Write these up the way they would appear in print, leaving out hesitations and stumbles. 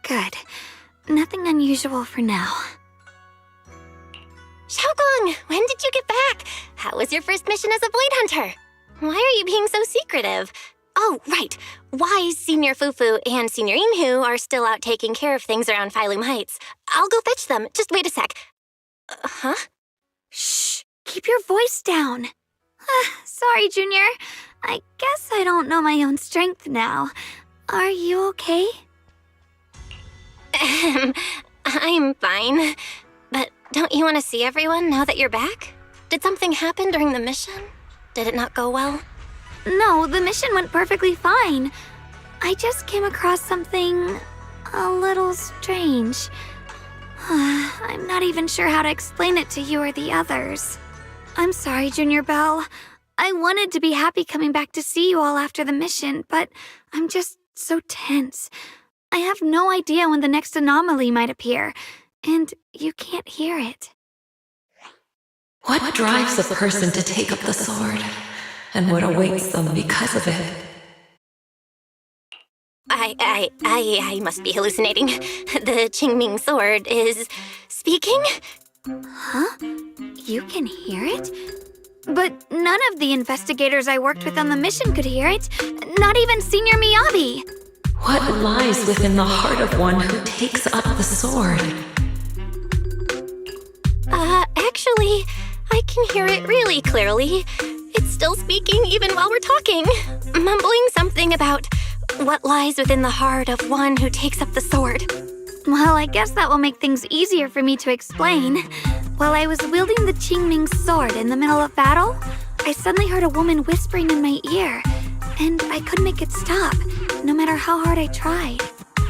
Good. Nothing unusual for now. Xiaoguang, when did you get back? How was your first mission as a void hunter? Why are you being so secretive? Oh, right. Wise Senior Fufu and Senior Inhu are still out taking care of things around Phylum Heights. I'll go fetch them. Just wait a sec. Huh? Shh! Keep your voice down. Sorry, Junior. I guess I don't know my own strength now. Are you okay? I'm fine. But don't you want to see everyone now that you're back? Did something happen during the mission? Did it not go well? No, the mission went perfectly fine. I just came across something a little strange. I'm not even sure how to explain it to you or the others. I'm sorry, Junior Belle. I wanted to be happy coming back to see you all after the mission, but I'm just so tense. I have no idea when the next anomaly might appear, and you can't hear it. What drives a person to take up the sword, and what awaits them because of it? I must be hallucinating. The Qingming sword is speaking? Huh? You can hear it? But none of the investigators I worked with on the mission could hear it. Not even Senior Miyabi. What lies within the heart of one who takes up the sword? Actually, I can hear it really clearly. It's still speaking even while we're talking. Mumbling something about what lies within the heart of one who takes up the sword. Well, I guess that will make things easier for me to explain. While I was wielding the Qingming sword in the middle of battle, I suddenly heard a woman whispering in my ear, and I couldn't make it stop, no matter how hard I tried.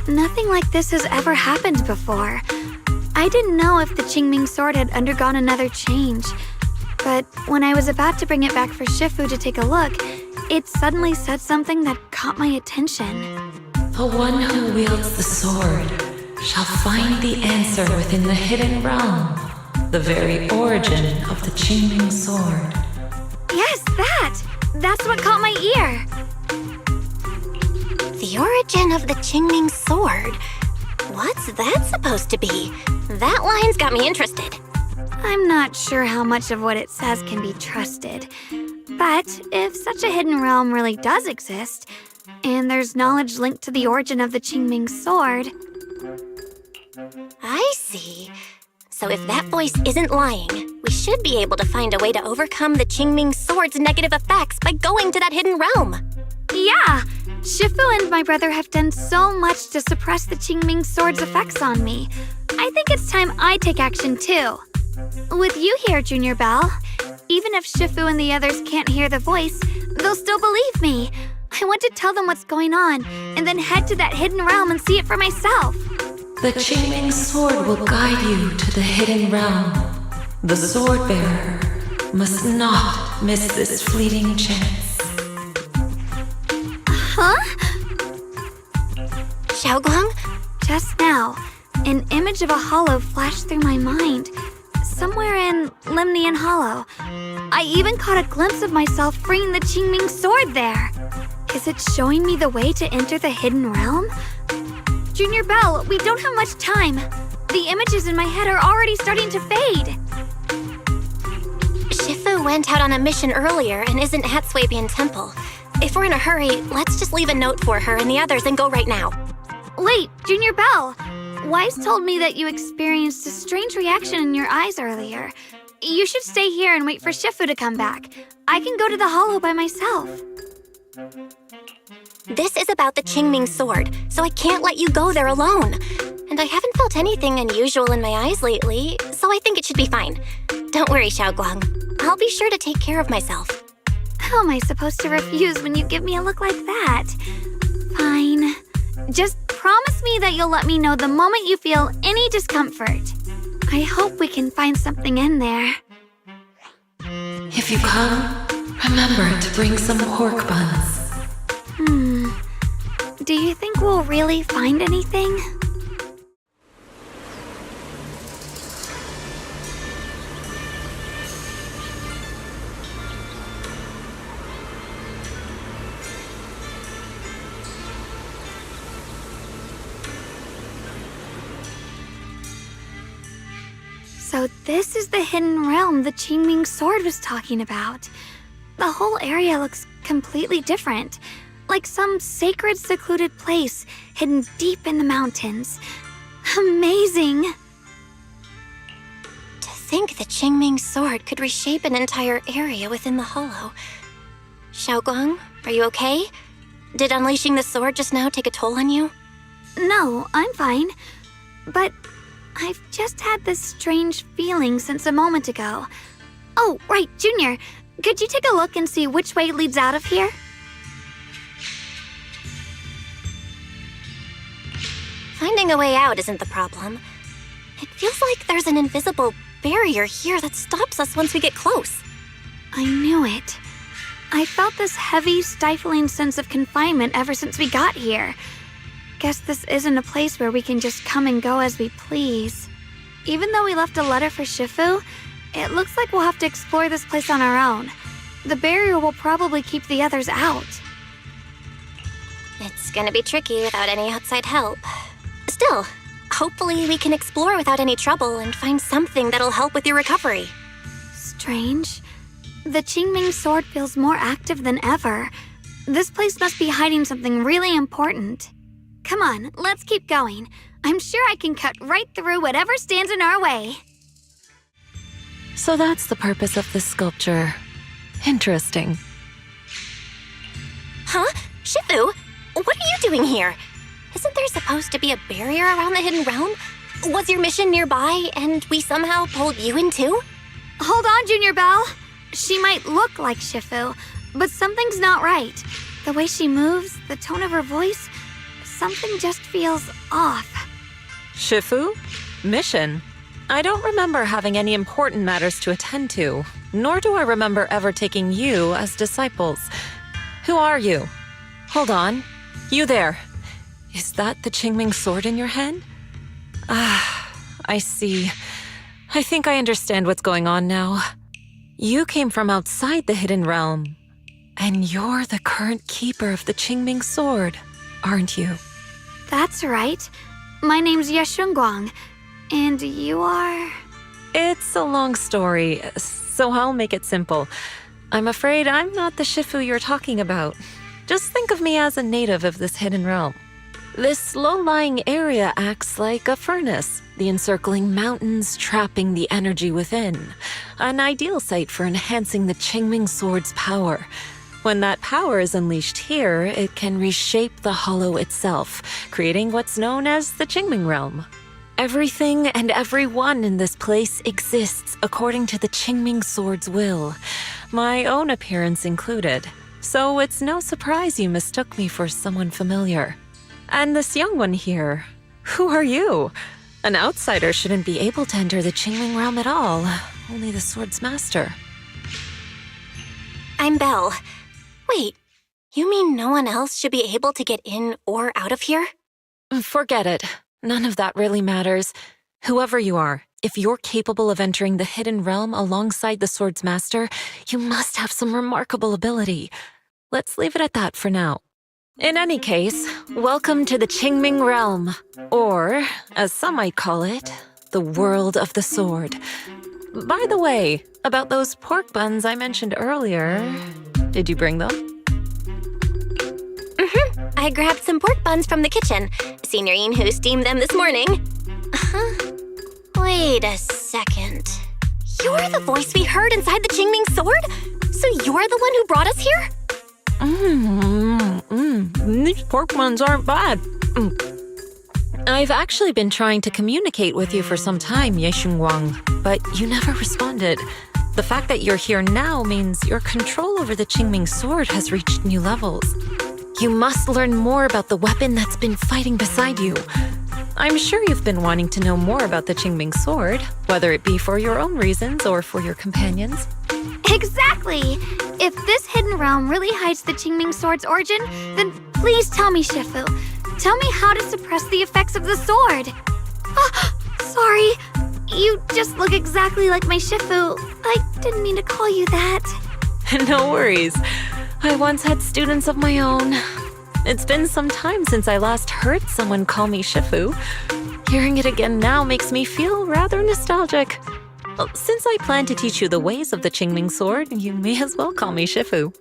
Nothing like this has ever happened before. I didn't know if the Qingming sword had undergone another change, but when I was about to bring it back for Shifu to take a look, it suddenly said something that caught my attention. The one who wields the sword shall find the answer within the hidden realm, the very origin of the Qingming sword. Yes, that! That's what caught my ear. The origin of the Qingming sword? What's that supposed to be? That line's got me interested. I'm not sure how much of what it says can be trusted. But if such a hidden realm really does exist, and there's knowledge linked to the origin of the Qingming sword... I see. So if that voice isn't lying, we should be able to find a way to overcome the Qingming sword's negative effects by going to that hidden realm. Yeah! Shifu and my brother have done so much to suppress the Qingming sword's effects on me. I think it's time I take action too. With you here, Junior Belle, even if Shifu and the others can't hear the voice, they'll still believe me. I want to tell them what's going on, and then head to that hidden realm and see it for myself. The Qingming sword will guide you to the hidden realm. The sword bearer must not miss this fleeting chance. Huh? Xiaoguang? Just now, an image of a hollow flashed through my mind. Somewhere in Limnian Hollow. I even caught a glimpse of myself freeing the Qingming sword there. Is it showing me the way to enter the hidden realm? Junior Belle, we don't have much time. The images in my head are already starting to fade. Shifu went out on a mission earlier and isn't at Swabian Temple. If we're in a hurry, let's just leave a note for her and the others and go right now. Wait, Junior Belle. Wise told me that you experienced a strange reaction in your eyes earlier. You should stay here and wait for Shifu to come back. I can go to the hollow by myself. This is about the Qingming sword, so I can't let you go there alone. And I haven't felt anything unusual in my eyes lately, so I think it should be fine. Don't worry, Xiaoguang. I'll be sure to take care of myself. How am I supposed to refuse when you give me a look like that? Fine. Just promise me that you'll let me know the moment you feel any discomfort. I hope we can find something in there. If you come, remember to bring some pork buns. Do you think we'll really find anything? So this is the hidden realm the Qingming sword was talking about. The whole area looks completely different, like some sacred, secluded place hidden deep in the mountains. Amazing! To think the Qingming sword could reshape an entire area within the hollow. Xiaoguang, are you okay? Did unleashing the sword just now take a toll on you? No, I'm fine. But I've just had this strange feeling since a moment ago. Oh, right, Junior. Could you take a look and see which way leads out of here? Finding a way out isn't the problem. It feels like there's an invisible barrier here that stops us once we get close. I knew it. I felt this heavy, stifling sense of confinement ever since we got here. Guess this isn't a place where we can just come and go as we please. Even though we left a letter for Shifu, it looks like we'll have to explore this place on our own. The barrier will probably keep the others out. It's gonna be tricky without any outside help. Still, hopefully we can explore without any trouble and find something that'll help with your recovery. Strange. The Qingming sword feels more active than ever. This place must be hiding something really important. Come on, let's keep going. I'm sure I can cut right through whatever stands in our way. So that's the purpose of this sculpture. Interesting. Huh? Shifu? What are you doing here? Isn't there supposed to be a barrier around the hidden realm? Was your mission nearby and we somehow pulled you in too? Hold on, Junior Belle. She might look like Shifu, but something's not right. The way she moves, the tone of her voice, something just feels off. Shifu? Mission? I don't remember having any important matters to attend to, nor do I remember ever taking you as disciples. Who are you? Hold on. You there. Is that the Qingming sword in your hand? Ah, I see. I think I understand what's going on now. You came from outside the hidden realm, and you're the current keeper of the Qingming sword, aren't you? That's right. My name's Yeshunguang, and you are... It's a long story, so I'll make it simple. I'm afraid I'm not the Shifu you're talking about. Just think of me as a native of this hidden realm. This low-lying area acts like a furnace, the encircling mountains trapping the energy within. An ideal site for enhancing the Qingming sword's power. When that power is unleashed here, it can reshape the hollow itself, creating what's known as the Qingming realm. Everything and everyone in this place exists according to the Qingming sword's will, my own appearance included. So it's no surprise you mistook me for someone familiar. And this young one here, who are you? An outsider shouldn't be able to enter the Qingming realm at all, only the sword's master. I'm Belle. Wait, you mean no one else should be able to get in or out of here? Forget it. None of that really matters. Whoever you are, if you're capable of entering the hidden realm alongside the sword's master, you must have some remarkable ability. Let's leave it at that for now. In any case, welcome to the Qingming realm, or, as some might call it, the world of the sword. By the way, about those pork buns I mentioned earlier, did you bring them? I grabbed some pork buns from the kitchen. Senior Inhu steamed them this morning. Wait a second. You're the voice we heard inside the Qingming sword? So you're the one who brought us here? These pork buns aren't bad. I've actually been trying to communicate with you for some time, Yeshunguang, but you never responded. The fact that you're here now means your control over the Qingming sword has reached new levels. You must learn more about the weapon that's been fighting beside you. I'm sure you've been wanting to know more about the Qingming sword, whether it be for your own reasons or for your companions. Exactly! If this hidden realm really hides the Qingming sword's origin, then please tell me, Shifu. Tell me how to suppress the effects of the sword. Oh, sorry. You just look exactly like my Shifu. I didn't mean to call you that. No worries. I once had students of my own. It's been some time since I last heard someone call me Shifu. Hearing it again now makes me feel rather nostalgic. Well, since I plan to teach you the ways of the Qingming sword, you may as well call me Shifu.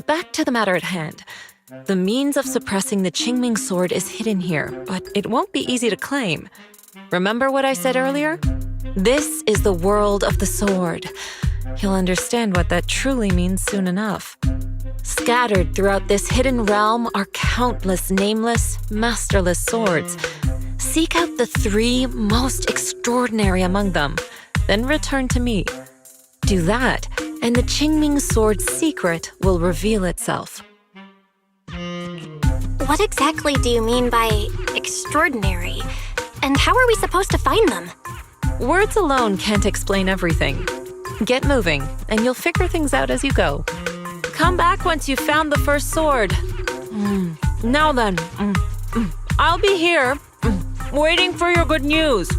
Back to the matter at hand. The means of suppressing the Qingming sword is hidden here, but it won't be easy to claim. Remember what I said earlier? This is the world of the sword. You'll understand what that truly means soon enough. Scattered throughout this hidden realm are countless nameless, masterless swords. Seek out the 3 most extraordinary among them, then return to me. Do that, and the Qingming sword's secret will reveal itself. What exactly do you mean by extraordinary? And how are we supposed to find them? Words alone can't explain everything. Get moving, and you'll figure things out as you go. Come back once you've found the first sword. Now then, I'll be here, waiting for your good news.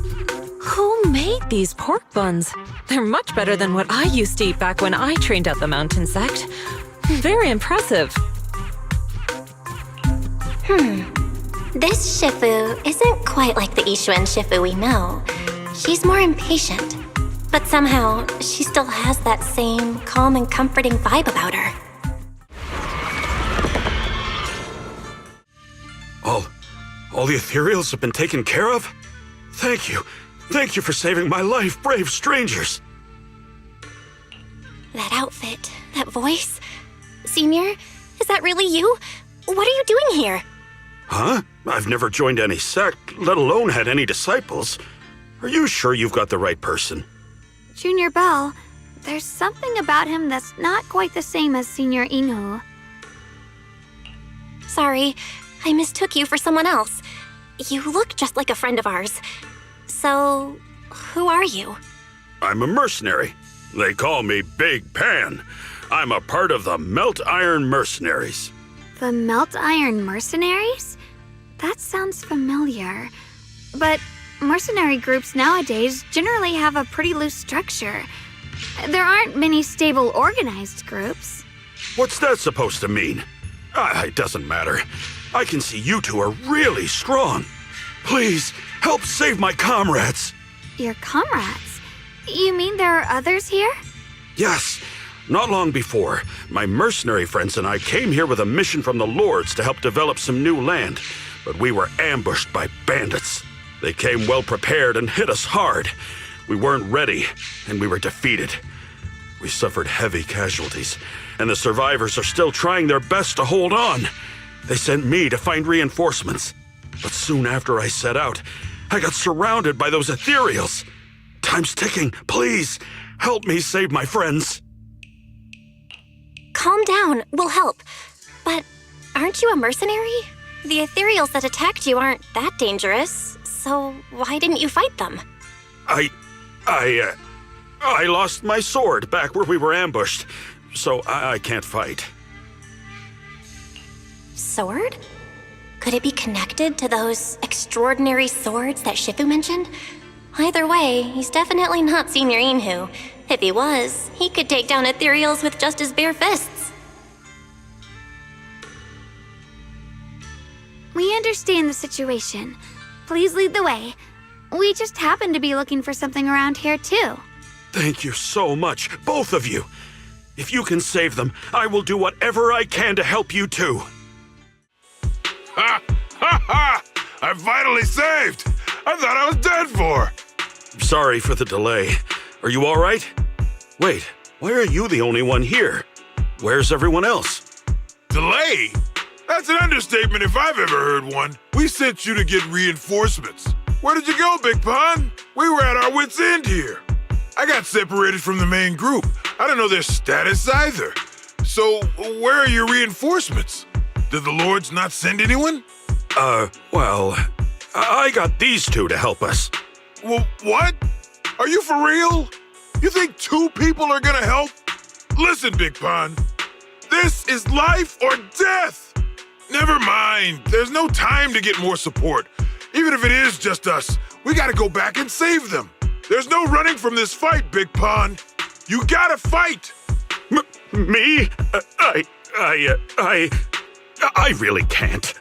Who made these pork buns? They're much better than what I used to eat back when I trained at the mountain sect. Very impressive. This Shifu isn't quite like the Ishuan Shifu we know. She's more impatient. But somehow, she still has that same calm and comforting vibe about her. All the ethereals have been taken care of? Thank you. Thank you for saving my life, brave strangers. That outfit, that voice. Senior, is that really you? What are you doing here? Huh? I've never joined any sect, let alone had any disciples. Are you sure you've got the right person? Junior Bell, there's something about him that's not quite the same as Senior Inhu. Sorry, I mistook you for someone else. You look just like a friend of ours. So, who are you? I'm a mercenary. They call me Big Pan. I'm a part of the Melt Iron Mercenaries. The Melt Iron Mercenaries? That sounds familiar. But mercenary groups nowadays generally have a pretty loose structure. There aren't many stable organized groups. What's that supposed to mean? It doesn't matter. I can see you two are really strong. Please, help save my comrades. Your comrades? You mean there are others here? Yes. Not long before, my mercenary friends and I came here with a mission from the Lords to help develop some new land, but we were ambushed by bandits. They came well prepared and hit us hard. We weren't ready, and we were defeated. We suffered heavy casualties, and the survivors are still trying their best to hold on. They sent me to find reinforcements, but soon after I set out, I got surrounded by those ethereals. Time's ticking. Please, help me save my friends. Calm down, we'll help. But aren't you a mercenary? The ethereals that attacked you aren't that dangerous, so why didn't you fight them? I lost my sword back where we were ambushed, so I can't fight. Sword? Could it be connected to those extraordinary swords that Shifu mentioned? Either way, he's definitely not Senior Inhu. If he was, he could take down ethereals with just his bare fists. We understand the situation. Please lead the way. We just happen to be looking for something around here, too. Thank you so much, both of you. If you can save them, I will do whatever I can to help you too. Ha! Ha ha! I'm finally saved! I thought I was dead for! Sorry for the delay. Are you all right? Wait, why are you the only one here? Where's everyone else? Delay? That's an understatement if I've ever heard one. We sent you to get reinforcements. Where did you go, Big Pun? We were at our wits' end here. I got separated from the main group. I don't know their status either. So, where are your reinforcements? Did the Lords not send anyone? Well, I got these two to help us. Well, what? Are you for real? You think 2 people are gonna help? Listen, Big Pun. This is life or death. Never mind. There's no time to get more support. Even if it is just us, we gotta go back and save them. There's no running from this fight, Big Pun. You gotta fight. Me? I really can't.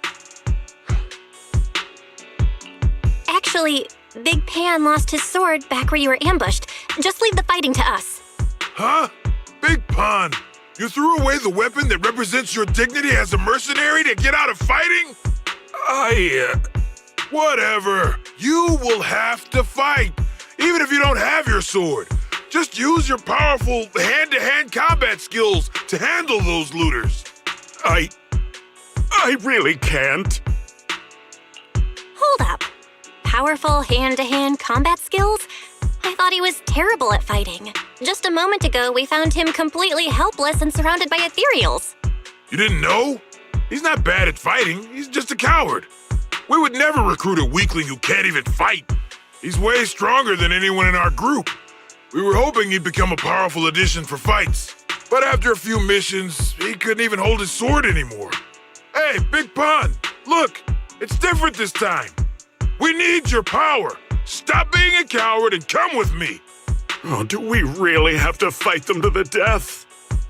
Actually, Big Pan lost his sword back where you were ambushed. Just leave the fighting to us. Huh? Big Pun, you threw away the weapon that represents your dignity as a mercenary to get out of fighting? Whatever. You will have to fight, even if you don't have your sword. Just use your powerful hand-to-hand combat skills to handle those looters. I really can't. Hold up. Powerful hand-to-hand combat skills? I thought he was terrible at fighting. Just a moment ago, we found him completely helpless and surrounded by ethereals. You didn't know? He's not bad at fighting. He's just a coward. We would never recruit a weakling who can't even fight. He's way stronger than anyone in our group. We were hoping he'd become a powerful addition for fights. But after a few missions, he couldn't even hold his sword anymore. Hey, Big Pun, look, it's different this time. We need your power. Stop being a coward and come with me. Oh, do we really have to fight them to the death?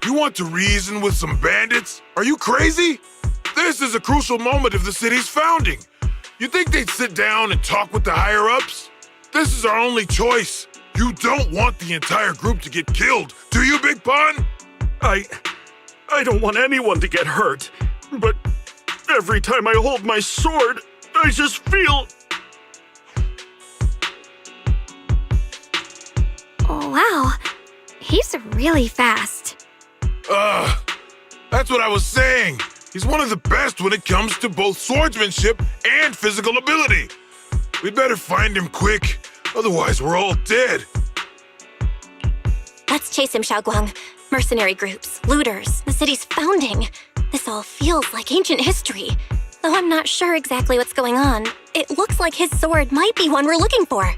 You want to reason with some bandits? Are you crazy? This is a crucial moment of the city's founding. You think they'd sit down and talk with the higher-ups? This is our only choice. You don't want the entire group to get killed, do you, Big Pun? I don't want anyone to get hurt, but every time I hold my sword, I just feel... Oh, wow. He's really fast. That's what I was saying. He's one of the best when it comes to both swordsmanship and physical ability. We'd better find him quick, otherwise we're all dead. Let's chase him, Xiaoguang. Mercenary groups, looters, the city's founding. This all feels like ancient history. Though I'm not sure exactly what's going on, it looks like his sword might be one we're looking for.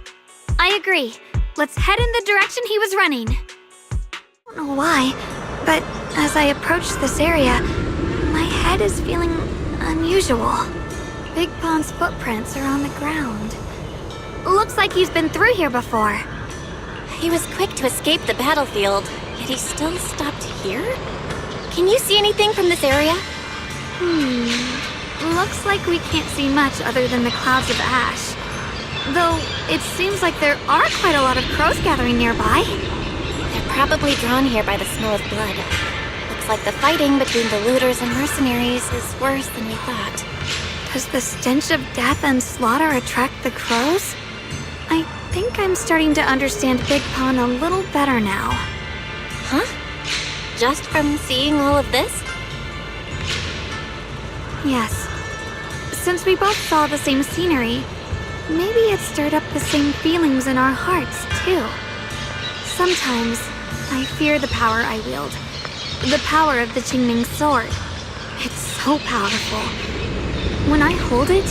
I agree. Let's head in the direction he was running. I don't know why, but as I approach this area, my head is feeling unusual. Big Pond's footprints are on the ground. Looks like he's been through here before. He was quick to escape the battlefield, yet he still stopped here? Can you see anything from this area? Looks like we can't see much other than the clouds of ash. Though, it seems like there are quite a lot of crows gathering nearby. They're probably drawn here by the smell of blood. Looks like the fighting between the looters and mercenaries is worse than we thought. Does the stench of death and slaughter attract the crows? I think I'm starting to understand Big Pond a little better now. Huh? Just from seeing all of this? Yes. Since we both saw the same scenery, maybe it stirred up the same feelings in our hearts, too. Sometimes, I fear the power I wield. The power of the Qingming sword. It's so powerful. When I hold it,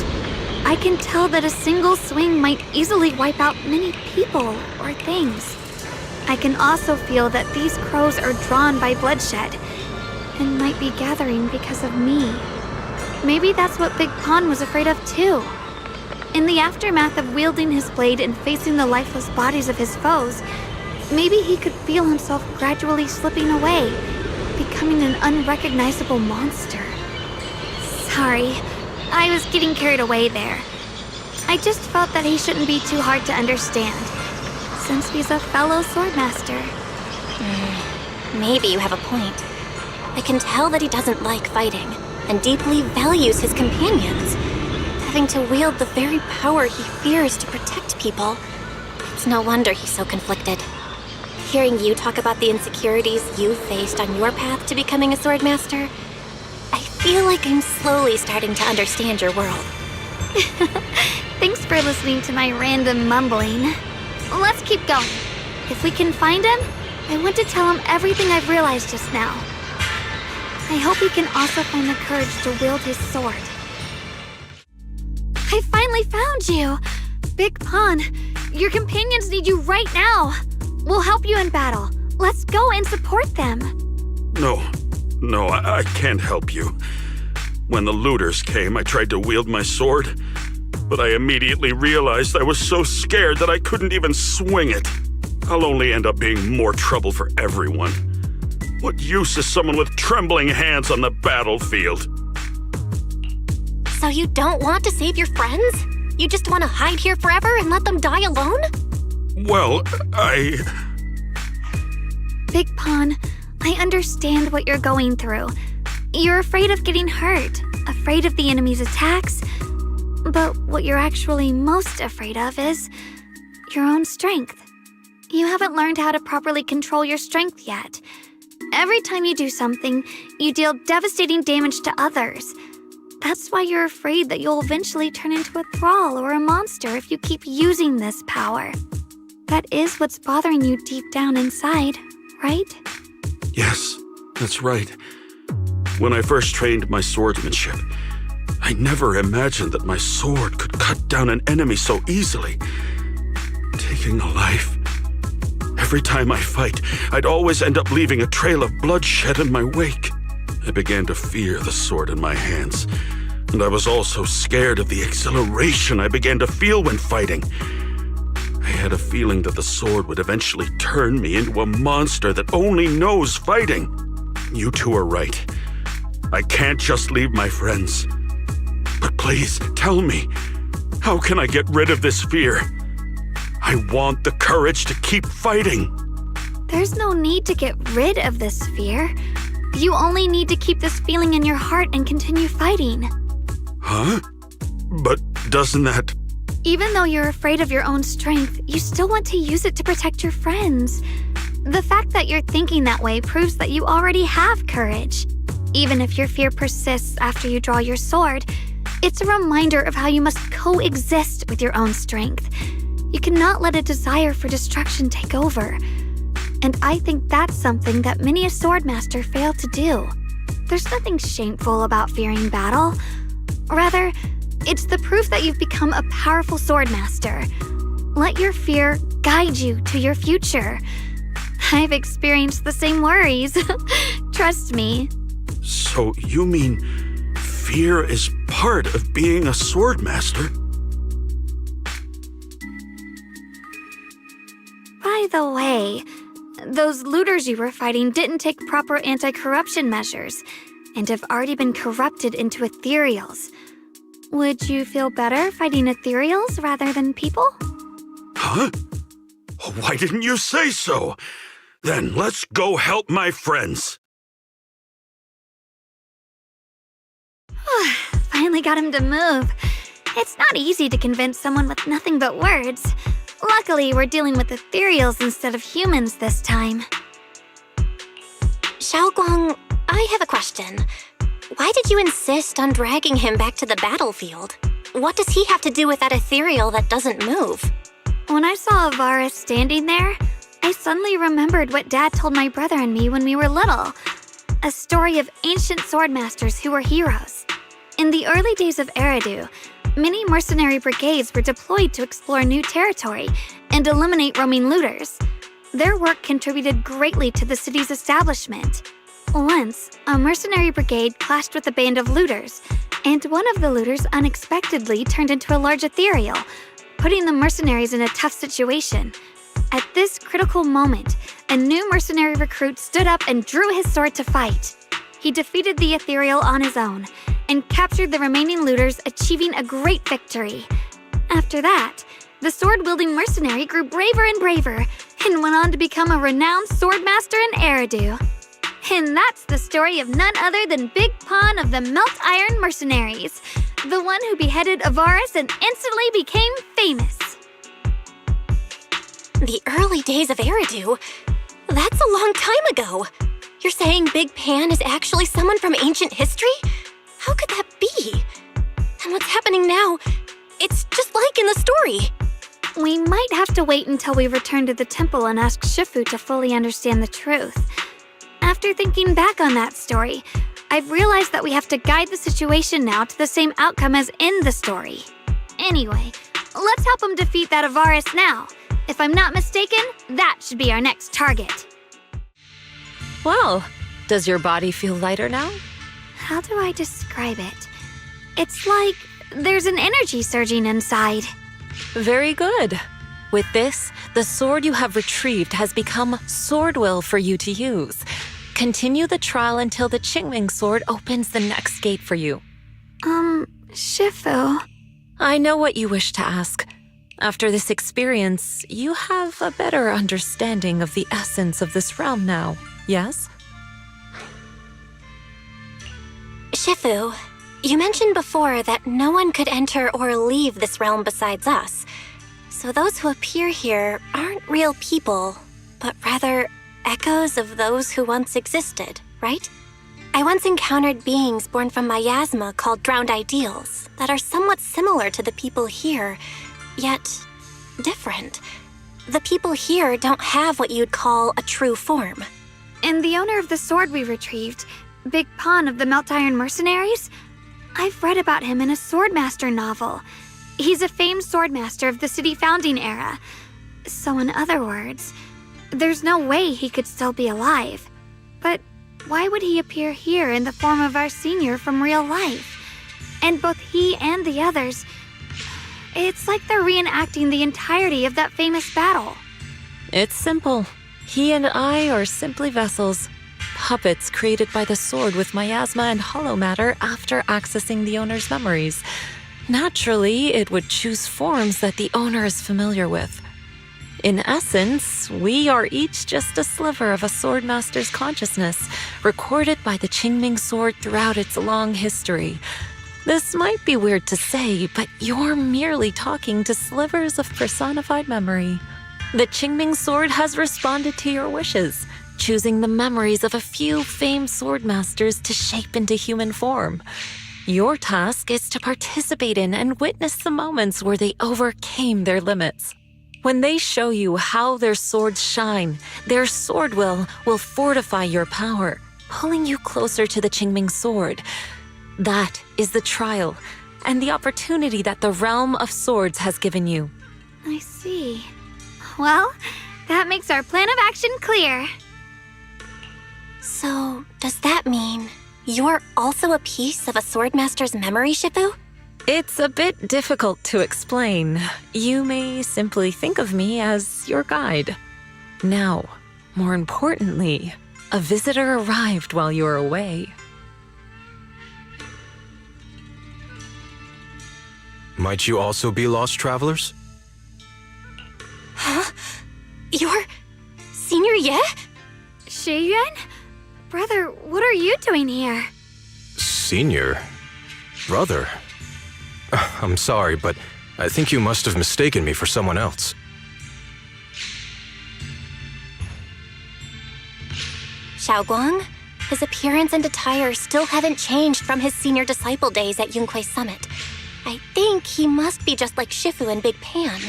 I can tell that a single swing might easily wipe out many people or things. I can also feel that these crows are drawn by bloodshed and might be gathering because of me. Maybe that's what Big Pond was afraid of too. In the aftermath of wielding his blade and facing the lifeless bodies of his foes, maybe he could feel himself gradually slipping away, becoming an unrecognizable monster. Sorry, I was getting carried away there. I just felt that he shouldn't be too hard to understand, since he's a fellow swordmaster. Maybe you have a point. I can tell that he doesn't like fighting, and deeply values his companions. Having to wield the very power he fears to protect people, it's no wonder he's so conflicted. Hearing you talk about the insecurities you faced on your path to becoming a swordmaster, I feel like I'm slowly starting to understand your world. Thanks for listening to my random mumbling. Let's keep going. If we can find him, I want to tell him everything I've realized just now. I hope he can also find the courage to wield his sword. I finally found you! Big Pond, your companions need you right now. We'll help you in battle. Let's go and support them. No, I can't help you. When the looters came, I tried to wield my sword, but I immediately realized I was so scared that I couldn't even swing it. I'll only end up being more trouble for everyone. What use is someone with trembling hands on the battlefield? So you don't want to save your friends? You just want to hide here forever and let them die alone? Well, Big Pawn, I understand what you're going through. You're afraid of getting hurt, afraid of the enemy's attacks. But what you're actually most afraid of is your own strength. You haven't learned how to properly control your strength yet. Every time you do something, you deal devastating damage to others. That's why you're afraid that you'll eventually turn into a thrall or a monster if you keep using this power. That is what's bothering you deep down inside, right? yes, that's right. When I first trained my swordsmanship, I never imagined that my sword could cut down an enemy so easily, taking a life. Every time I fight, I'd always end up leaving a trail of bloodshed in my wake. I began to fear the sword in my hands, and I was also scared of the exhilaration I began to feel when fighting. I had a feeling that the sword would eventually turn me into a monster that only knows fighting. You two are right. I can't just leave my friends. But please, tell me, how can I get rid of this fear? I want the courage to keep fighting. There's no need to get rid of this fear. You only need to keep this feeling in your heart and continue fighting. Huh? But doesn't that... Even though you're afraid of your own strength, you still want to use it to protect your friends. The fact that you're thinking that way proves that you already have courage. Even if your fear persists after you draw your sword, it's a reminder of how you must coexist with your own strength. You cannot let a desire for destruction take over. And I think that's something that many a swordmaster fail to do. There's nothing shameful about fearing battle. Rather, it's the proof that you've become a powerful swordmaster. Let your fear guide you to your future. I've experienced the same worries. Trust me. So you mean fear is part of being a swordmaster? By the way, those looters you were fighting didn't take proper anti-corruption measures and have already been corrupted into ethereals. Would you feel better fighting ethereals rather than people? Huh? Why didn't you say so? Then let's go help my friends. Finally got him to move. It's not easy to convince someone with nothing but words. Luckily, we're dealing with ethereals instead of humans this time. Xiaoguang, I have a question. Why did you insist on dragging him back to the battlefield? What does he have to do with that ethereal that doesn't move? When I saw Avaris standing there, I suddenly remembered what Dad told my brother and me when we were little. A story of ancient swordmasters who were heroes. In the early days of Eridu, many mercenary brigades were deployed to explore new territory and eliminate roaming looters. Their work contributed greatly to the city's establishment. Once, a mercenary brigade clashed with a band of looters, and one of the looters unexpectedly turned into a large ethereal, putting the mercenaries in a tough situation. At this critical moment, a new mercenary recruit stood up and drew his sword to fight. He defeated the ethereal on his own, and captured the remaining looters, achieving a great victory. After that, the sword-wielding mercenary grew braver and braver, and went on to become a renowned swordmaster in Eridu. And that's the story of none other than Big Pawn of the Melt Iron Mercenaries, the one who beheaded Avaris and instantly became famous. The early days of Eridu? That's a long time ago. You're saying Big Pan is actually someone from ancient history? How could that be? And what's happening now? It's just like in the story. We might have to wait until we return to the temple and ask Shifu to fully understand the truth. After thinking back on that story, I've realized that we have to guide the situation now to the same outcome as in the story. Anyway, let's help him defeat that Avaris now. If I'm not mistaken, that should be our next target. Well, does your body feel lighter now? How do I describe it? It's like there's an energy surging inside. Very good. With this, the sword you have retrieved has become sword will for you to use. Continue the trial until the Qingming sword opens the next gate for you. Shifu. I know what you wish to ask. After this experience, you have a better understanding of the essence of this realm now, yes? Shifu, you mentioned before that no one could enter or leave this realm besides us. So those who appear here aren't real people, but rather echoes of those who once existed, right? I once encountered beings born from miasma called drowned ideals that are somewhat similar to the people here, yet different. The people here don't have what you'd call a true form. And the owner of the sword we retrieved, Big Pun of the Melt Iron Mercenaries? I've read about him in a Swordmaster novel. He's a famed swordmaster of the city founding era. So in other words, there's no way he could still be alive. But why would he appear here in the form of our senior from real life? And both he and the others, it's like they're reenacting the entirety of that famous battle. It's simple. He and I are simply vessels, puppets created by the sword with miasma and hollow matter after accessing the owner's memories. Naturally, it would choose forms that the owner is familiar with. In essence, we are each just a sliver of a swordmaster's consciousness, recorded by the Qingming sword throughout its long history. This might be weird to say, but you're merely talking to slivers of personified memory. The Qingming sword has responded to your wishes, choosing the memories of a few famed swordmasters to shape into human form. Your task is to participate in and witness the moments where they overcame their limits. When they show you how their swords shine, their sword will fortify your power, pulling you closer to the Qingming sword. That is the trial and the opportunity that the realm of swords has given you. I see. Well, that makes our plan of action clear. So, does that mean you're also a piece of a swordmaster's memory, Shifu? It's a bit difficult to explain. You may simply think of me as your guide. Now, more importantly, a visitor arrived while you were away. Might you also be lost travelers? Huh? You're Senior Ye? Shiyuan? Brother, what are you doing here? Senior? Brother? I'm sorry, but I think you must have mistaken me for someone else. Xiaoguang? His appearance and attire still haven't changed from his senior disciple days at Yunque Summit. I think he must be just like Shifu and Big Pan,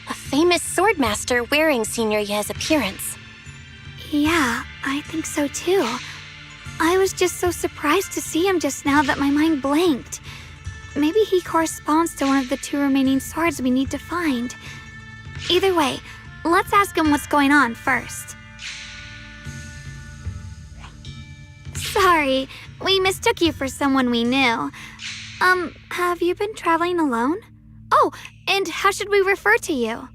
a famous swordmaster wearing Senior Ye's appearance. Yeah, I think so too. I was just so surprised to see him just now that my mind blanked. Maybe he corresponds to one of the 2 remaining swords we need to find. Either way, let's ask him what's going on first. Sorry, we mistook you for someone we knew. Have you been traveling alone? Oh, and how should we refer to you?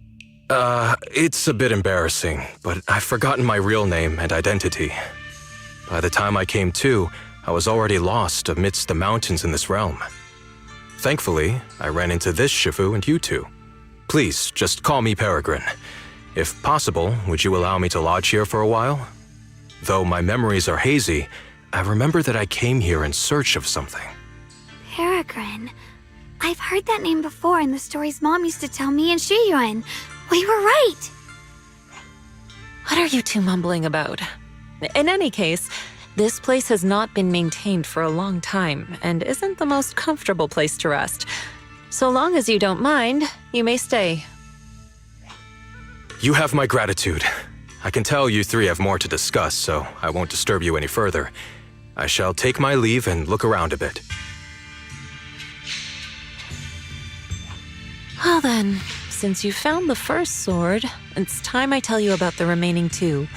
It's a bit embarrassing, but I've forgotten my real name and identity. By the time I came to, I was already lost amidst the mountains in this realm. Thankfully, I ran into this Shifu and you two. Please, just call me Peregrine. If possible, would you allow me to lodge here for a while? Though my memories are hazy, I remember that I came here in search of something. Peregrine. I've heard that name before in the stories Mom used to tell me and Shiyuan. We were right! What are you two mumbling about? In any case, this place has not been maintained for a long time and isn't the most comfortable place to rest. So long as you don't mind, you may stay. You have my gratitude. I can tell you three have more to discuss, so I won't disturb you any further. I shall take my leave and look around a bit. Well then, since you found the first sword, it's time I tell you about the remaining 2.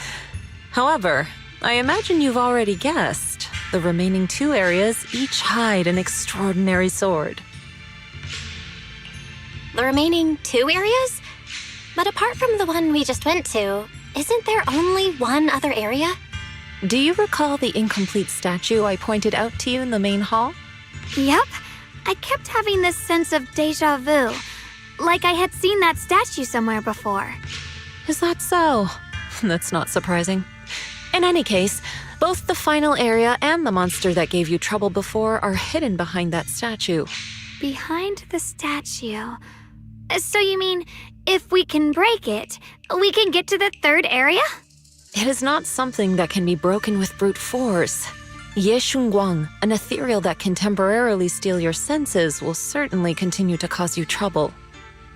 However, I imagine you've already guessed. The remaining 2 areas each hide an extraordinary sword. The remaining 2 areas? But apart from the one we just went to, isn't there only one other area? Do you recall the incomplete statue I pointed out to you in the main hall? Yep. I kept having this sense of deja vu, like I had seen that statue somewhere before. Is that so? That's not surprising. In any case, both the final area and the monster that gave you trouble before are hidden behind that statue. Behind the statue. So you mean, if we can break it, we can get to the third area? It is not something that can be broken with brute force. Ye Shunguang, an ethereal that can temporarily steal your senses, will certainly continue to cause you trouble.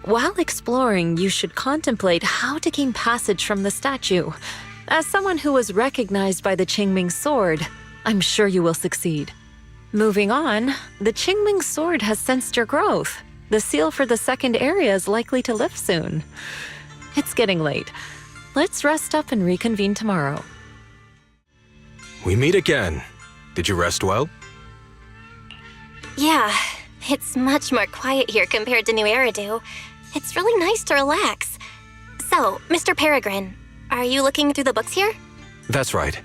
While exploring, you should contemplate how to gain passage from the statue. As someone who was recognized by the Qingming sword, I'm sure you will succeed. Moving on, the Qingming sword has sensed your growth. The seal for the second area is likely to lift soon. It's getting late. Let's rest up and reconvene tomorrow. We meet again. Did you rest well? Yeah, it's much more quiet here compared to New Eridu. It's really nice to relax. So, Mr. Peregrine, are you looking through the books here? That's right.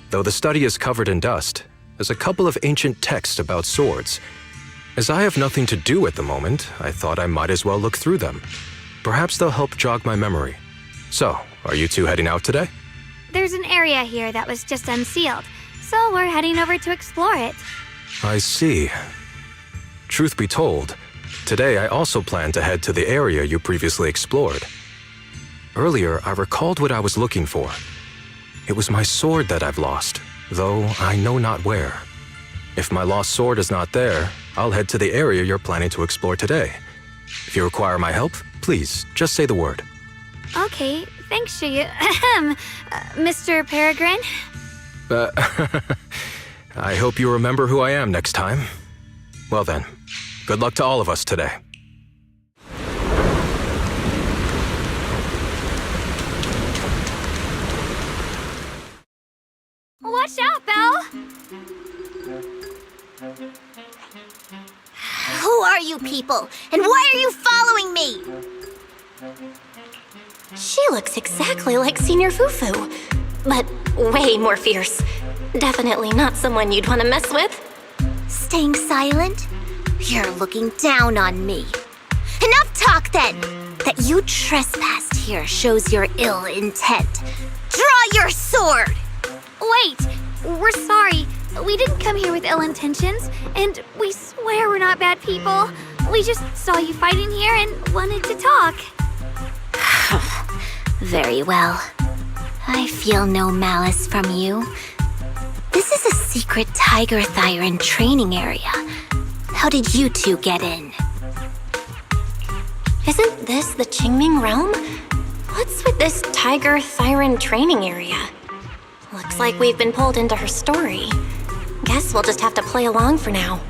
Though the study is covered in dust, there's a couple of ancient texts about swords. As I have nothing to do at the moment, I thought I might as well look through them. Perhaps they'll help jog my memory. So, are you two heading out today? There's an area here that was just unsealed, so we're heading over to explore it. I see. Truth be told, today I also plan to head to the area you previously explored. Earlier, I recalled what I was looking for. It was my sword that I've lost, though I know not where. If my lost sword is not there, I'll head to the area you're planning to explore today. If you require my help, please, just say the word. Okay, thanks, Shuyu. Mr. Peregrine? I hope you remember who I am next time. Well then, good luck to all of us today. Watch out, Belle! Who are you people, and why are you following me? She looks exactly like Senior Fufu, but way more fierce. Definitely not someone you'd want to mess with. Staying silent? You're looking down on me. Enough talk then! That you trespassed here shows your ill intent. Draw your sword! Wait! We're sorry. We didn't come here with ill intentions, and we swear we're not bad people. We just saw you fighting here and wanted to talk. Very well. I feel no malice from you. This is a secret Tiger Thyran training area. How did you two get in? Isn't this the Qingming realm? What's with this Tiger Thyran training area? Looks like we've been pulled into her story. Guess we'll just have to play along for now.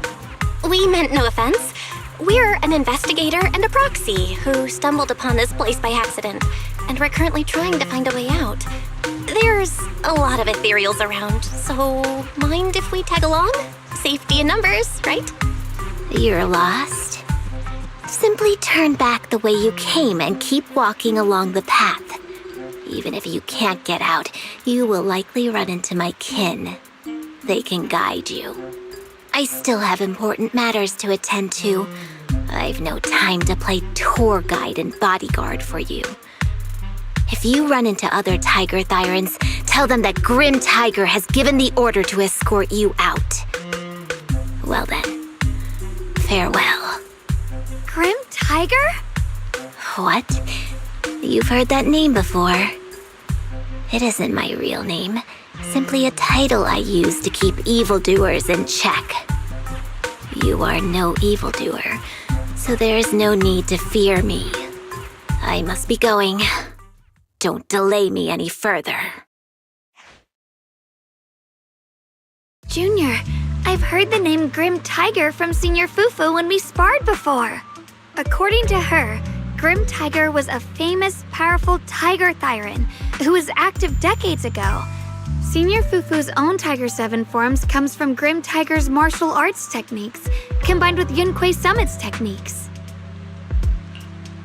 We meant no offense. We're an investigator and a proxy who stumbled upon this place by accident, and we're currently trying to find a way out. There's a lot of ethereals around, so mind if we tag along? Safety in numbers, right? You're lost? Simply turn back the way you came and keep walking along the path. Even if you can't get out, you will likely run into my kin. They can guide you. I still have important matters to attend to. I've no time to play tour guide and bodyguard for you. If you run into other Tiger Thyrans, tell them that Grim Tiger has given the order to escort you out. Well then, farewell. Grim Tiger? What? You've heard that name before. It isn't my real name, simply a title I use to keep evildoers in check. You are no evildoer, so there is no need to fear me. I must be going. Don't delay me any further. Junior, I've heard the name Grim Tiger from Senior Fufu when we sparred before. According to her, Grim Tiger was a famous, powerful Tiger Thyran who was active decades ago. Senior Fufu's own Tiger 7 forms comes from Grim Tiger's martial arts techniques, combined with Yunquei Summit's techniques.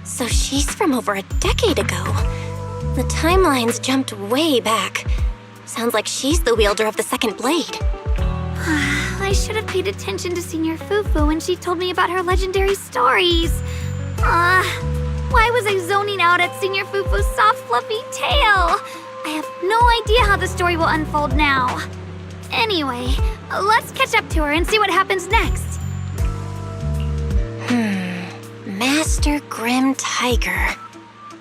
So she's from over a decade ago. The timeline's jumped way back. Sounds like she's the wielder of the second blade. I I should have paid attention to Senior Fufu when she told me about her legendary stories. Why was I zoning out at Senior Fufu's soft, fluffy tail? I have no idea how the story will unfold now. Anyway, let's catch up to her and see what happens next. Master Grim Tiger.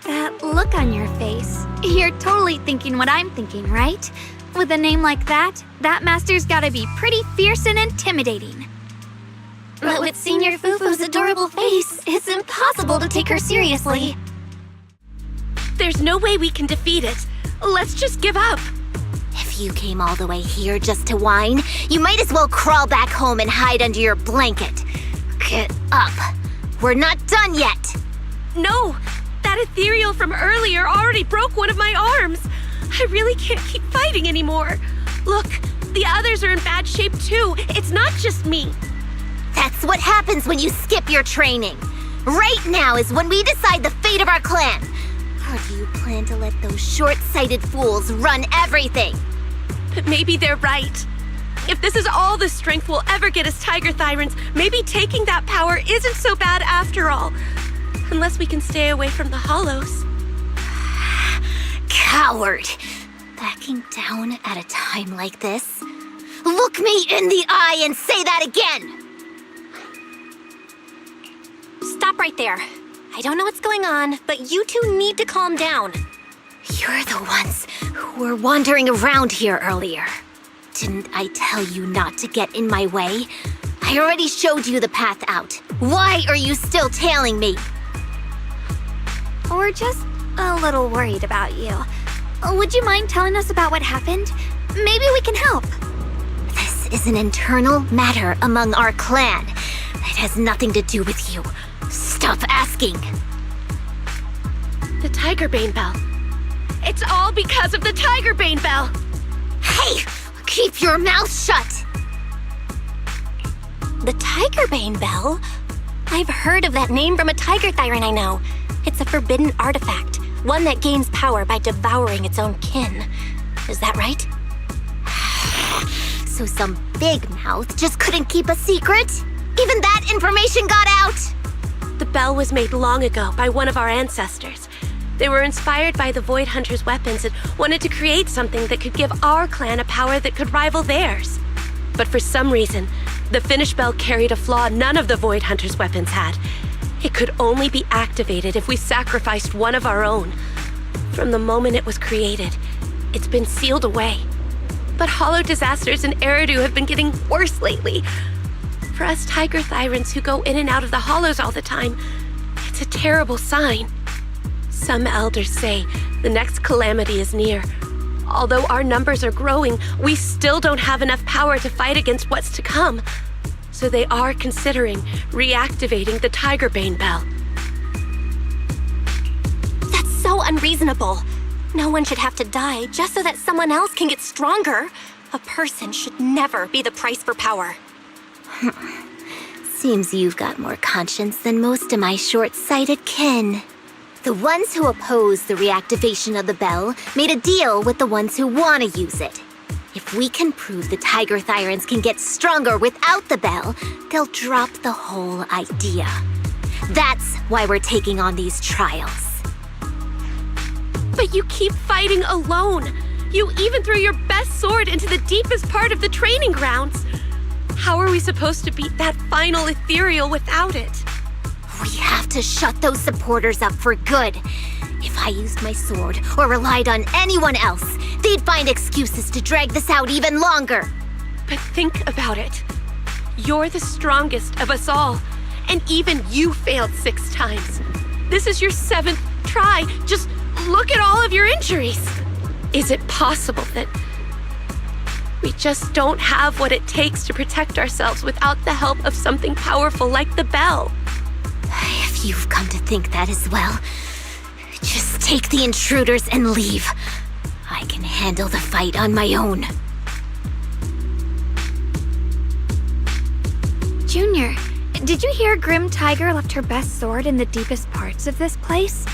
That look on your face. You're totally thinking what I'm thinking, right? With a name like that, that master's gotta be pretty fierce and intimidating. But with Senior Fufu's adorable face, it's impossible to take her seriously. There's no way we can defeat it. Let's just give up. If you came all the way here just to whine, you might as well crawl back home and hide under your blanket. Get up. We're not done yet. No, that ethereal from earlier already broke one of my arms. I really can't keep fighting anymore. Look, the others are in bad shape too. It's not just me. That's what happens when you skip your training. Right now is when we decide the fate of our clan. Or do you plan to let those short-sighted fools run everything? But maybe they're right. If this is all the strength we'll ever get as Tiger Thyrans, maybe taking that power isn't so bad after all. Unless we can stay away from the Hollows. Coward! Backing down at a time like this? Look me in the eye and say that again! Stop right there. I don't know what's going on, but you two need to calm down. You're the ones who were wandering around here earlier. Didn't I tell you not to get in my way? I already showed you the path out. Why are you still tailing me? We're just a little worried about you. Would you mind telling us about what happened? Maybe we can help. This is an internal matter among our clan. It has nothing to do with you. Stop asking. The Tigerbane Bell. It's all because of the Tigerbane Bell. Hey! Keep your mouth shut! The Tigerbane Bell? I've heard of that name from a Tiger Thyran I know. It's a forbidden artifact, one that gains power by devouring its own kin. Is that right? So some big mouth just couldn't keep a secret? Even that information got out? The bell was made long ago by one of our ancestors. They were inspired by the Void Hunter's weapons and wanted to create something that could give our clan a power that could rival theirs. But for some reason, the finished bell carried a flaw none of the Void Hunter's weapons had. It could only be activated if we sacrificed one of our own. From the moment it was created, it's been sealed away. But hollow disasters in Eridu have been getting worse lately. For us Tiger Thyrans who go in and out of the hollows all the time, it's a terrible sign. Some elders say the next calamity is near. Although our numbers are growing, we still don't have enough power to fight against what's to come. So they are considering reactivating the Tigerbane Bell. That's so unreasonable. No one should have to die just so that someone else can get stronger. A person should never be the price for power. Seems you've got more conscience than most of my short-sighted kin. The ones who oppose the reactivation of the bell made a deal with the ones who want to use it. If we can prove the Tiger Thyrans can get stronger without the bell, they'll drop the whole idea. That's why we're taking on these trials. But you keep fighting alone. You even threw your best sword into the deepest part of the training grounds. How are we supposed to beat that final ethereal without it? We have to shut those supporters up for good. If I used my sword or relied on anyone else, they'd find excuses to drag this out even longer. But think about it. You're the strongest of us all, and even you failed 6 times. This is your 7th try. Just look at all of your injuries. Is it possible that we just don't have what it takes to protect ourselves without the help of something powerful like the bell? If you've come to think that as well, just take the intruders and leave. I can handle the fight on my own. Junior, did you hear Grim Tiger left her best sword in the deepest parts of this place?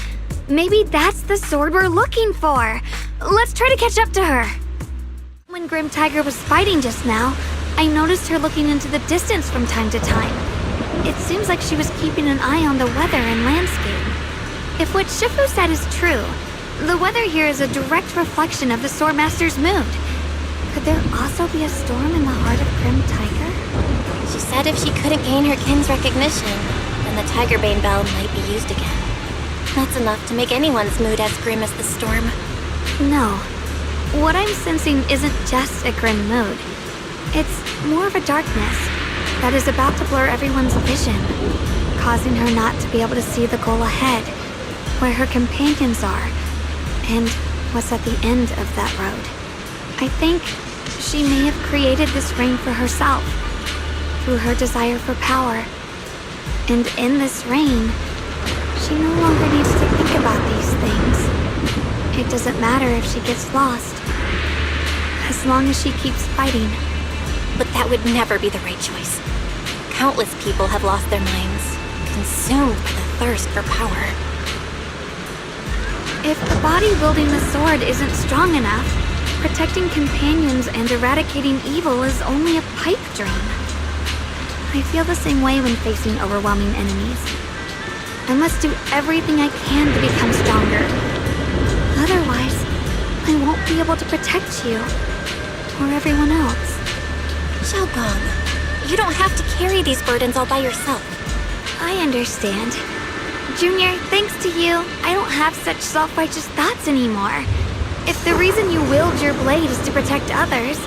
Maybe that's the sword we're looking for. Let's try to catch up to her. When Grim Tiger was fighting just now, I noticed her looking into the distance from time to time. It seems like she was keeping an eye on the weather and landscape. If what Shifu said is true, the weather here is a direct reflection of the Swordmaster's mood. Could there also be a storm in the heart of Grim Tiger? She said if she couldn't gain her kin's recognition, then the Tigerbane Bell might be used again. That's enough to make anyone's mood as grim as the storm. No. What I'm sensing isn't just a grim mood. It's more of a darkness that is about to blur everyone's vision, causing her not to be able to see the goal ahead, where her companions are, and what's at the end of that road. I think she may have created this rain for herself, through her desire for power. And in this rain, she no longer needs to think about these things. It doesn't matter if she gets lost, as long as she keeps fighting. But that would never be the right choice. Countless people have lost their minds, consumed by the thirst for power. If the body wielding the sword isn't strong enough, protecting companions and eradicating evil is only a pipe dream. I feel the same way when facing overwhelming enemies. I must do everything I can to become stronger. Otherwise, I won't be able to protect you, or everyone else. Xiaogong, you don't have to carry these burdens all by yourself. I understand. Junior, thanks to you, I don't have such self-righteous thoughts anymore. If the reason you wield your blade is to protect others,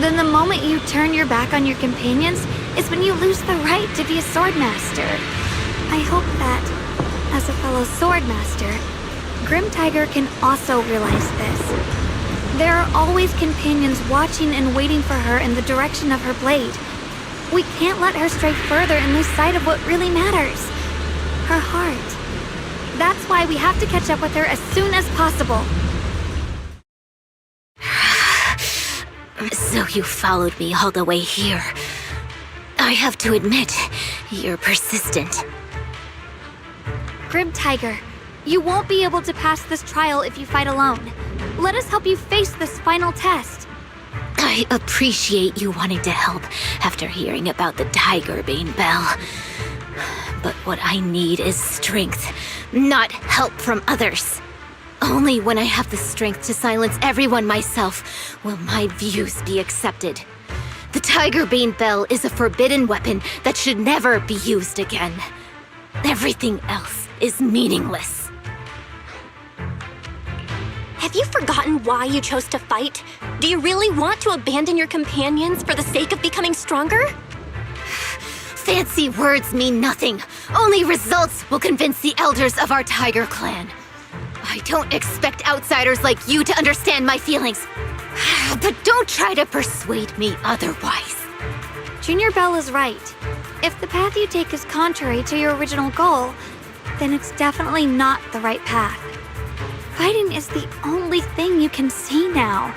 then the moment you turn your back on your companions is when you lose the right to be a swordmaster. I hope that, as a fellow swordmaster, Grim Tiger can also realize this. There are always companions watching and waiting for her in the direction of her blade. We can't let her stray further and lose sight of what really matters. Her heart. That's why we have to catch up with her as soon as possible. So you followed me all the way here. I have to admit, you're persistent. Grim Tiger, you won't be able to pass this trial if you fight alone. Let us help you face this final test. I appreciate you wanting to help after hearing about the Tigerbane Bell. But what I need is strength, not help from others. Only when I have the strength to silence everyone myself will my views be accepted. The Tigerbane Bell is a forbidden weapon that should never be used again. Everything else is meaningless. Have you forgotten why you chose to fight? Do you really want to abandon your companions for the sake of becoming stronger? Fancy words mean nothing. Only results will convince the elders of our Tiger Clan. I don't expect outsiders like you to understand my feelings. But don't try to persuade me otherwise. Junior Bell is right. If the path you take is contrary to your original goal, then it's definitely not the right path. Fighting is the only thing you can see now.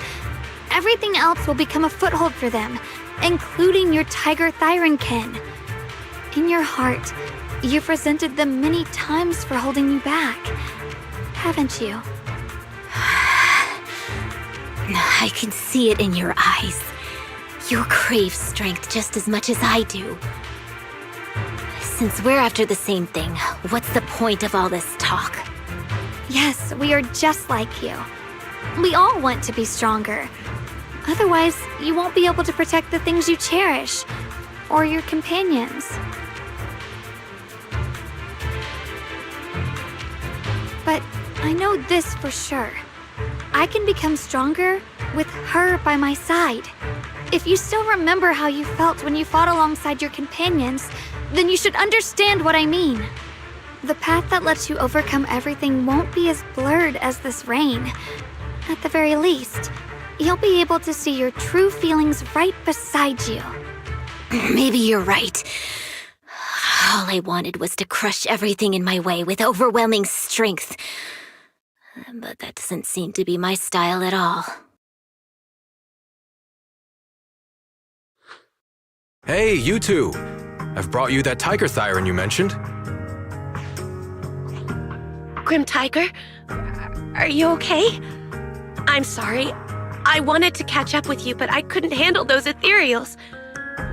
Everything else will become a foothold for them, including your Tiger Thyronkin. In your heart, you've resented them many times for holding you back, haven't you? I can see it in your eyes. You crave strength just as much as I do. Since we're after the same thing, what's the point of all this talk? Yes, we are just like you. We all want to be stronger. Otherwise, you won't be able to protect the things you cherish, or your companions. But I know this for sure. I can become stronger with her by my side. If you still remember how you felt when you fought alongside your companions, then you should understand what I mean. The path that lets you overcome everything won't be as blurred as this rain. At the very least, you'll be able to see your true feelings right beside you. Maybe you're right. All I wanted was to crush everything in my way with overwhelming strength. But that doesn't seem to be my style at all. Hey, you two! I've brought you that tiger thyron you mentioned. Grim Tiger, are you okay? I'm sorry. I wanted to catch up with you, but I couldn't handle those ethereals.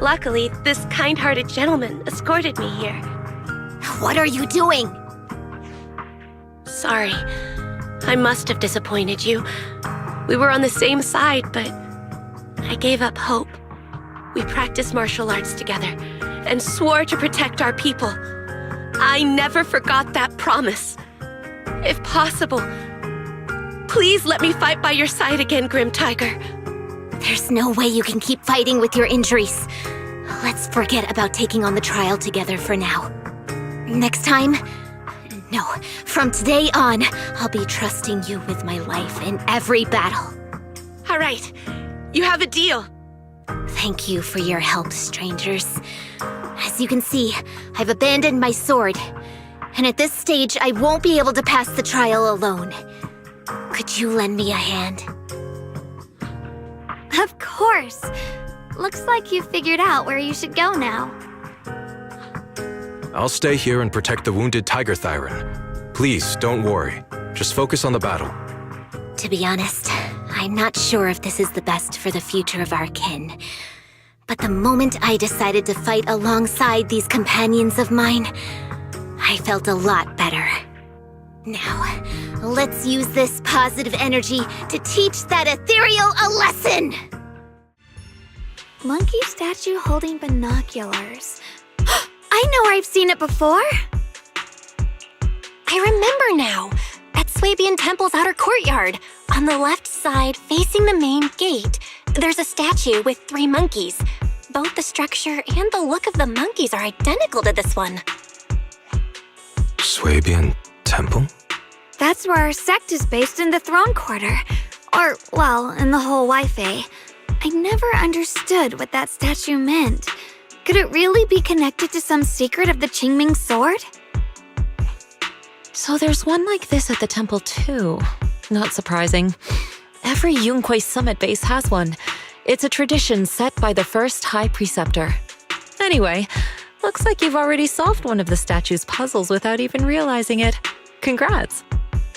Luckily, this kind-hearted gentleman escorted me here. What are you doing? Sorry. I must have disappointed you. We were on the same side, but I gave up hope. We practiced martial arts together and swore to protect our people. I never forgot that promise. If possible, please let me fight by your side again, Grim Tiger. There's no way you can keep fighting with your injuries. Let's forget about taking on the trial together for now. Next time? No, from today on, I'll be trusting you with my life in every battle. All right, you have a deal. Thank you for your help, strangers. As you can see, I've abandoned my sword. And at this stage, I won't be able to pass the trial alone. Could you lend me a hand? Of course. Looks like you figured out where you should go now. I'll stay here and protect the wounded Tiger Thyron. Please, don't worry. Just focus on the battle. To be honest, I'm not sure if this is the best for the future of our kin. But the moment I decided to fight alongside these companions of mine, I felt a lot better. Now, let's use this positive energy to teach that ethereal a lesson! Monkey statue holding binoculars. I know where I've seen it before. I remember now. At Swabian Temple's outer courtyard. On the left side, facing the main gate, there's a statue with 3 monkeys. Both the structure and the look of the monkeys are identical to this one. Swabian Temple? That's where our sect is based in the Throne Quarter. Or, well, in the whole Wi-Fi. I never understood what that statue meant. Could it really be connected to some secret of the Qingming sword? So there's one like this at the temple too. Not surprising. Every Yunquei Summit base has one. It's a tradition set by the first High Preceptor. Anyway, looks like you've already solved one of the statue's puzzles without even realizing it. Congrats!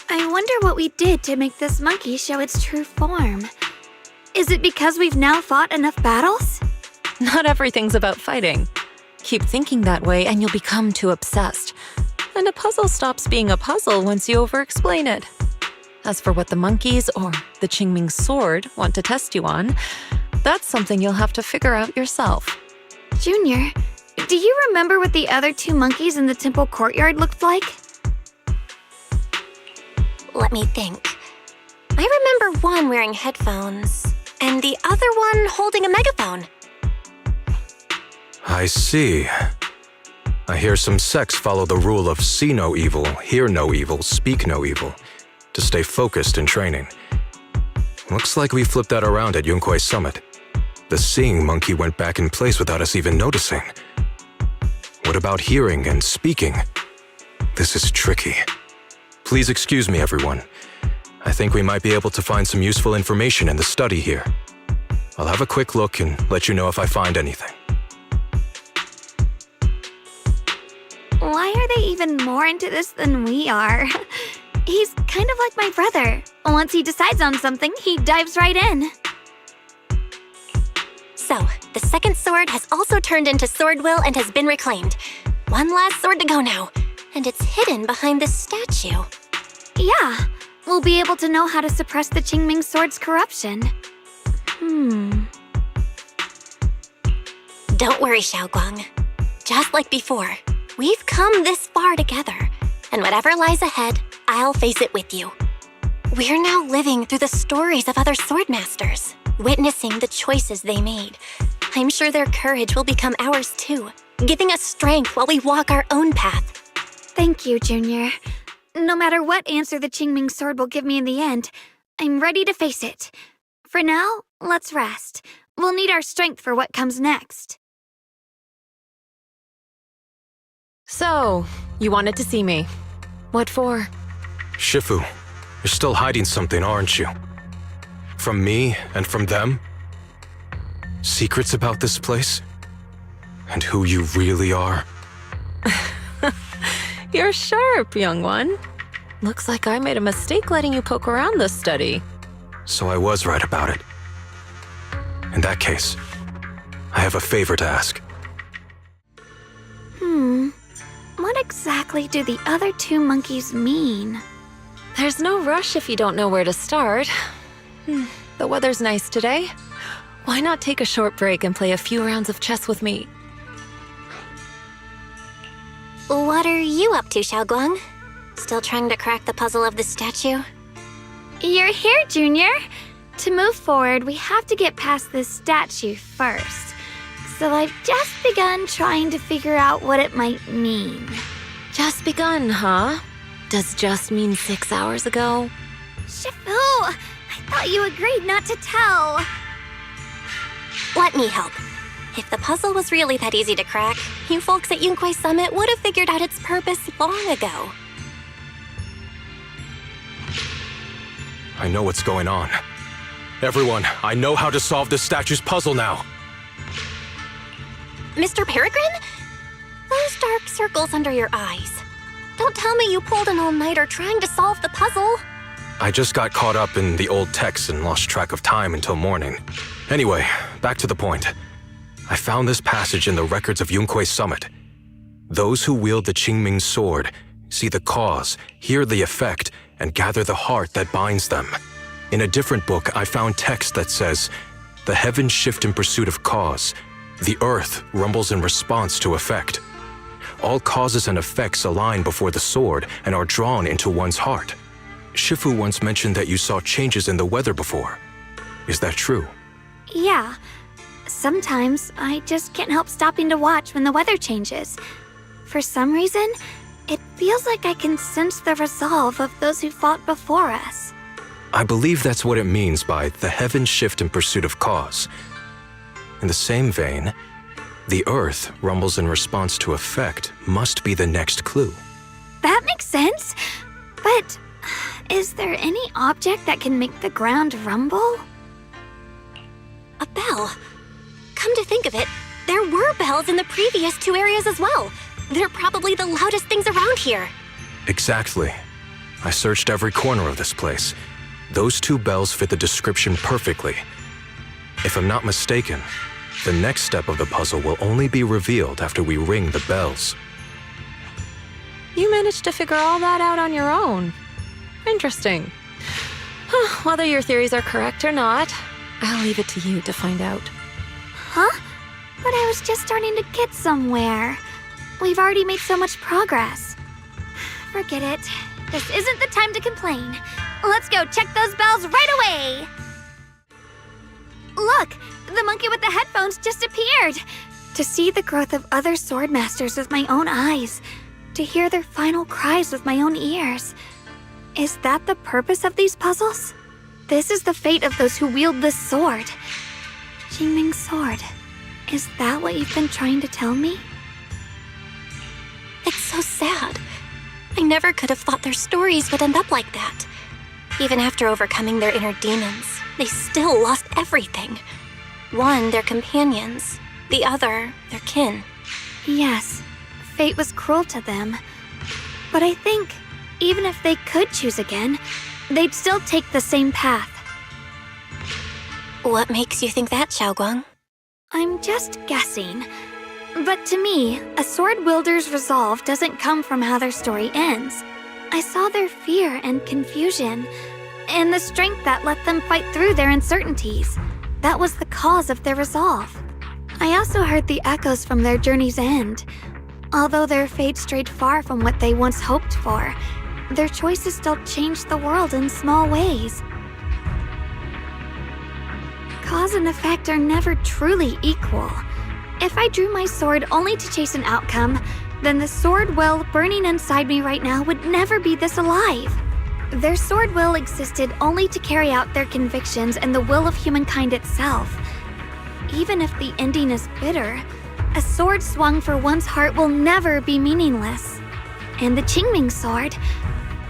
I wonder what we did to make this monkey show its true form. Is it because we've now fought enough battles? Not everything's about fighting. Keep thinking that way and you'll become too obsessed. And a puzzle stops being a puzzle once you over-explain it. As for what the monkeys or the Qingming sword want to test you on, that's something you'll have to figure out yourself. Junior, do you remember what the other 2 monkeys in the temple courtyard looked like? Let me think. I remember one wearing headphones, and the other one holding a megaphone. I see. I hear some sects follow the rule of see no evil, hear no evil, speak no evil, to stay focused in training. Looks like we flipped that around at Yunquei Summit. The seeing monkey went back in place without us even noticing. What about hearing and speaking? This is tricky. Please excuse me, everyone. I think we might be able to find some useful information in the study here. I'll have a quick look and let you know if I find anything. Why are they even more into this than we are? He's kind of like my brother. Once he decides on something, he dives right in. So, the second sword has also turned into Sword Will and has been reclaimed. One last sword to go now, and it's hidden behind this statue. Yeah, we'll be able to know how to suppress the Qingming sword's corruption. Don't worry, Xiaoguang. Just like before, we've come this far together, and whatever lies ahead, I'll face it with you. We're now living through the stories of other swordmasters, witnessing the choices they made. I'm sure their courage will become ours too, giving us strength while we walk our own path. Thank you, Junior. No matter what answer the Qingming sword will give me in the end, I'm ready to face it. For now, let's rest. We'll need our strength for what comes next. So, you wanted to see me. What for? Shifu, you're still hiding something, aren't you? From me and from them? Secrets about this place? And who you really are? You're sharp, young one. Looks like I made a mistake letting you poke around this study. So I was right about it. In that case, I have a favor to ask. What exactly do the other two monkeys mean? There's no rush if you don't know where to start. The weather's nice today. Why not take a short break and play a few rounds of chess with me? What are you up to, Xiaoguang? Still trying to crack the puzzle of the statue? You're here, Junior. To move forward, we have to get past this statue first. So I've just begun trying to figure out what it might mean. Just begun, huh? Does just mean 6 hours ago? Shifu, I thought you agreed not to tell. Let me help. If the puzzle was really that easy to crack, you folks at Yunquay Summit would have figured out its purpose long ago. I know what's going on. Everyone, I know how to solve this statue's puzzle now. Mr. Peregrine? Those dark circles under your eyes. Don't tell me you pulled an all-nighter trying to solve the puzzle. I just got caught up in the old texts and lost track of time until morning. Anyway, back to the point. I found this passage in the records of Yunquay Summit. Those who wield the Qingming sword see the cause, hear the effect, and gather the heart that binds them. In a different book, I found text that says, "The heavens shift in pursuit of cause. The earth rumbles in response to effect. All causes and effects align before the sword and are drawn into one's heart." Shifu once mentioned that you saw changes in the weather before. Is that true? Yeah. Sometimes I just can't help stopping to watch when the weather changes. For some reason, it feels like I can sense the resolve of those who fought before us. I believe that's what it means by the heavens shift in pursuit of cause. In the same vein, the earth rumbles in response to effect must be the next clue. That makes sense. But is there any object that can make the ground rumble? A bell. Come to think of it, there were bells in the previous two areas as well. They're probably the loudest things around here. Exactly. I searched every corner of this place. Those two bells fit the description perfectly. If I'm not mistaken, the next step of the puzzle will only be revealed after we ring the bells. You managed to figure all that out on your own. Interesting. Whether your theories are correct or not, I'll leave it to you to find out. Huh? But I was just starting to get somewhere. We've already made so much progress. Forget it. This isn't the time to complain. Let's go check those bells right away! Look! The monkey with the headphones just appeared! To see the growth of other sword masters with my own eyes. To hear their final cries with my own ears. Is that the purpose of these puzzles? This is the fate of those who wield this sword. Qingming sword. Is that what you've been trying to tell me? It's so sad. I never could have thought their stories would end up like that. Even after overcoming their inner demons, they still lost everything. One, their companions. The other, their kin. Yes, fate was cruel to them. But I think, even if they could choose again, they'd still take the same path. What makes you think that, Xiaoguang? I'm just guessing. But to me, a sword wielder's resolve doesn't come from how their story ends. I saw their fear and confusion, and the strength that let them fight through their uncertainties. That was the cause of their resolve. I also heard the echoes from their journey's end. Although their fate strayed far from what they once hoped for, their choices still changed the world in small ways. Cause and effect are never truly equal. If I drew my sword only to chase an outcome, then the sword well burning inside me right now would never be this alive. Their sword will existed only to carry out their convictions and the will of humankind itself. Even if the ending is bitter, a sword swung for one's heart will never be meaningless. And the Qingming sword,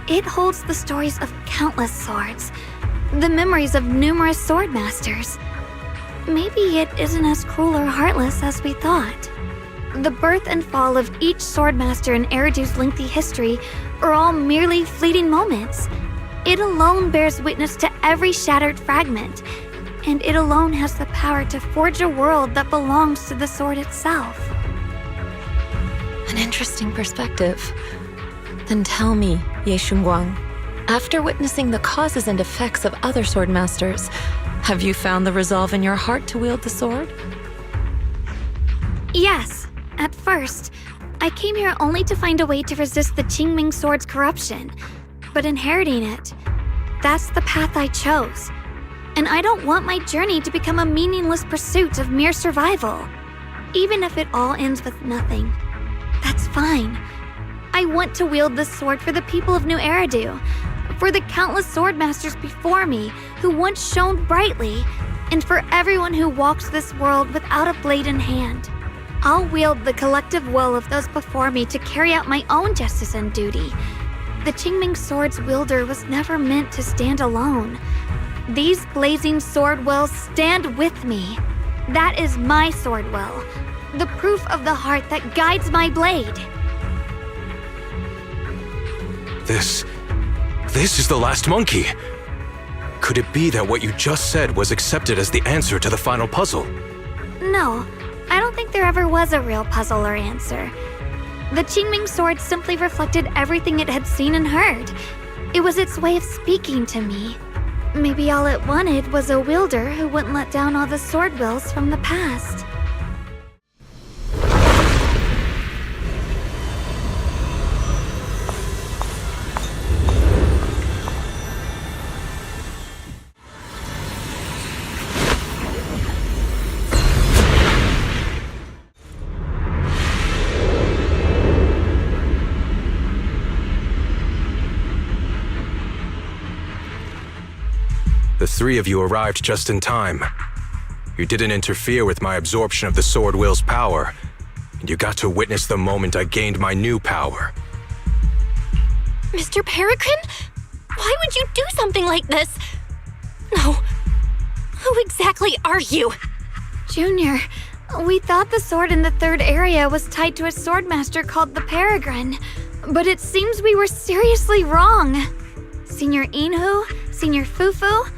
it holds the stories of countless swords, the memories of numerous sword masters. Maybe it isn't as cruel or heartless as we thought. The birth and fall of each swordmaster in Eridu's lengthy history are all merely fleeting moments. It alone bears witness to every shattered fragment. and it alone has the power to forge a world that belongs to the sword itself. An interesting perspective. Then tell me, Ye Shunguang, after witnessing the causes and effects of other sword masters, have you found the resolve in your heart to wield the sword? Yes, at first. I came here only to find a way to resist the Qingming sword's corruption, but inheriting it, that's the path I chose. And I don't want my journey to become a meaningless pursuit of mere survival. Even if it all ends with nothing, that's fine. I want to wield this sword for the people of New Eridu, for the countless sword masters before me who once shone brightly, and for everyone who walks this world without a blade in hand. I'll wield the collective will of those before me to carry out my own justice and duty. The Qingming sword's wielder was never meant to stand alone. These blazing sword wills stand with me. That is my sword will, the proof of the heart that guides my blade. This is the last monkey. Could it be that what you just said was accepted as the answer to the final puzzle? No, I don't think there ever was a real puzzle or answer. The Qingming sword simply reflected everything it had seen and heard. It was its way of speaking to me. Maybe all it wanted was a wielder who wouldn't let down all the sword wills from the past. The three of you arrived just in time. You didn't interfere with my absorption of the sword will's power, and you got to witness the moment I gained my new power. Mr. Peregrine? Why would you do something like this? No. Who exactly are you? Junior, we thought the sword in the third area was tied to a swordmaster called the Peregrine, but it seems we were seriously wrong. Senior Inhu, Senior Fufu,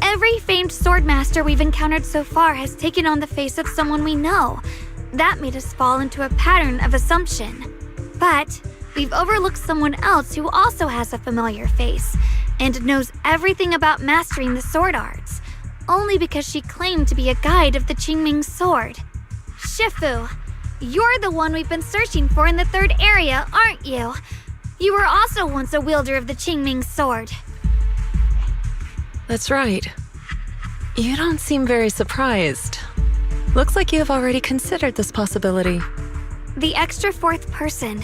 every famed swordmaster we've encountered so far has taken on the face of someone we know. That made us fall into a pattern of assumption. But we've overlooked someone else who also has a familiar face and knows everything about mastering the sword arts, only because she claimed to be a guide of the Qingming sword. Shifu, you're the one we've been searching for in the third area, aren't you? You were also once a wielder of the Qingming sword. That's right. You don't seem very surprised. Looks like you have already considered this possibility. The extra fourth person,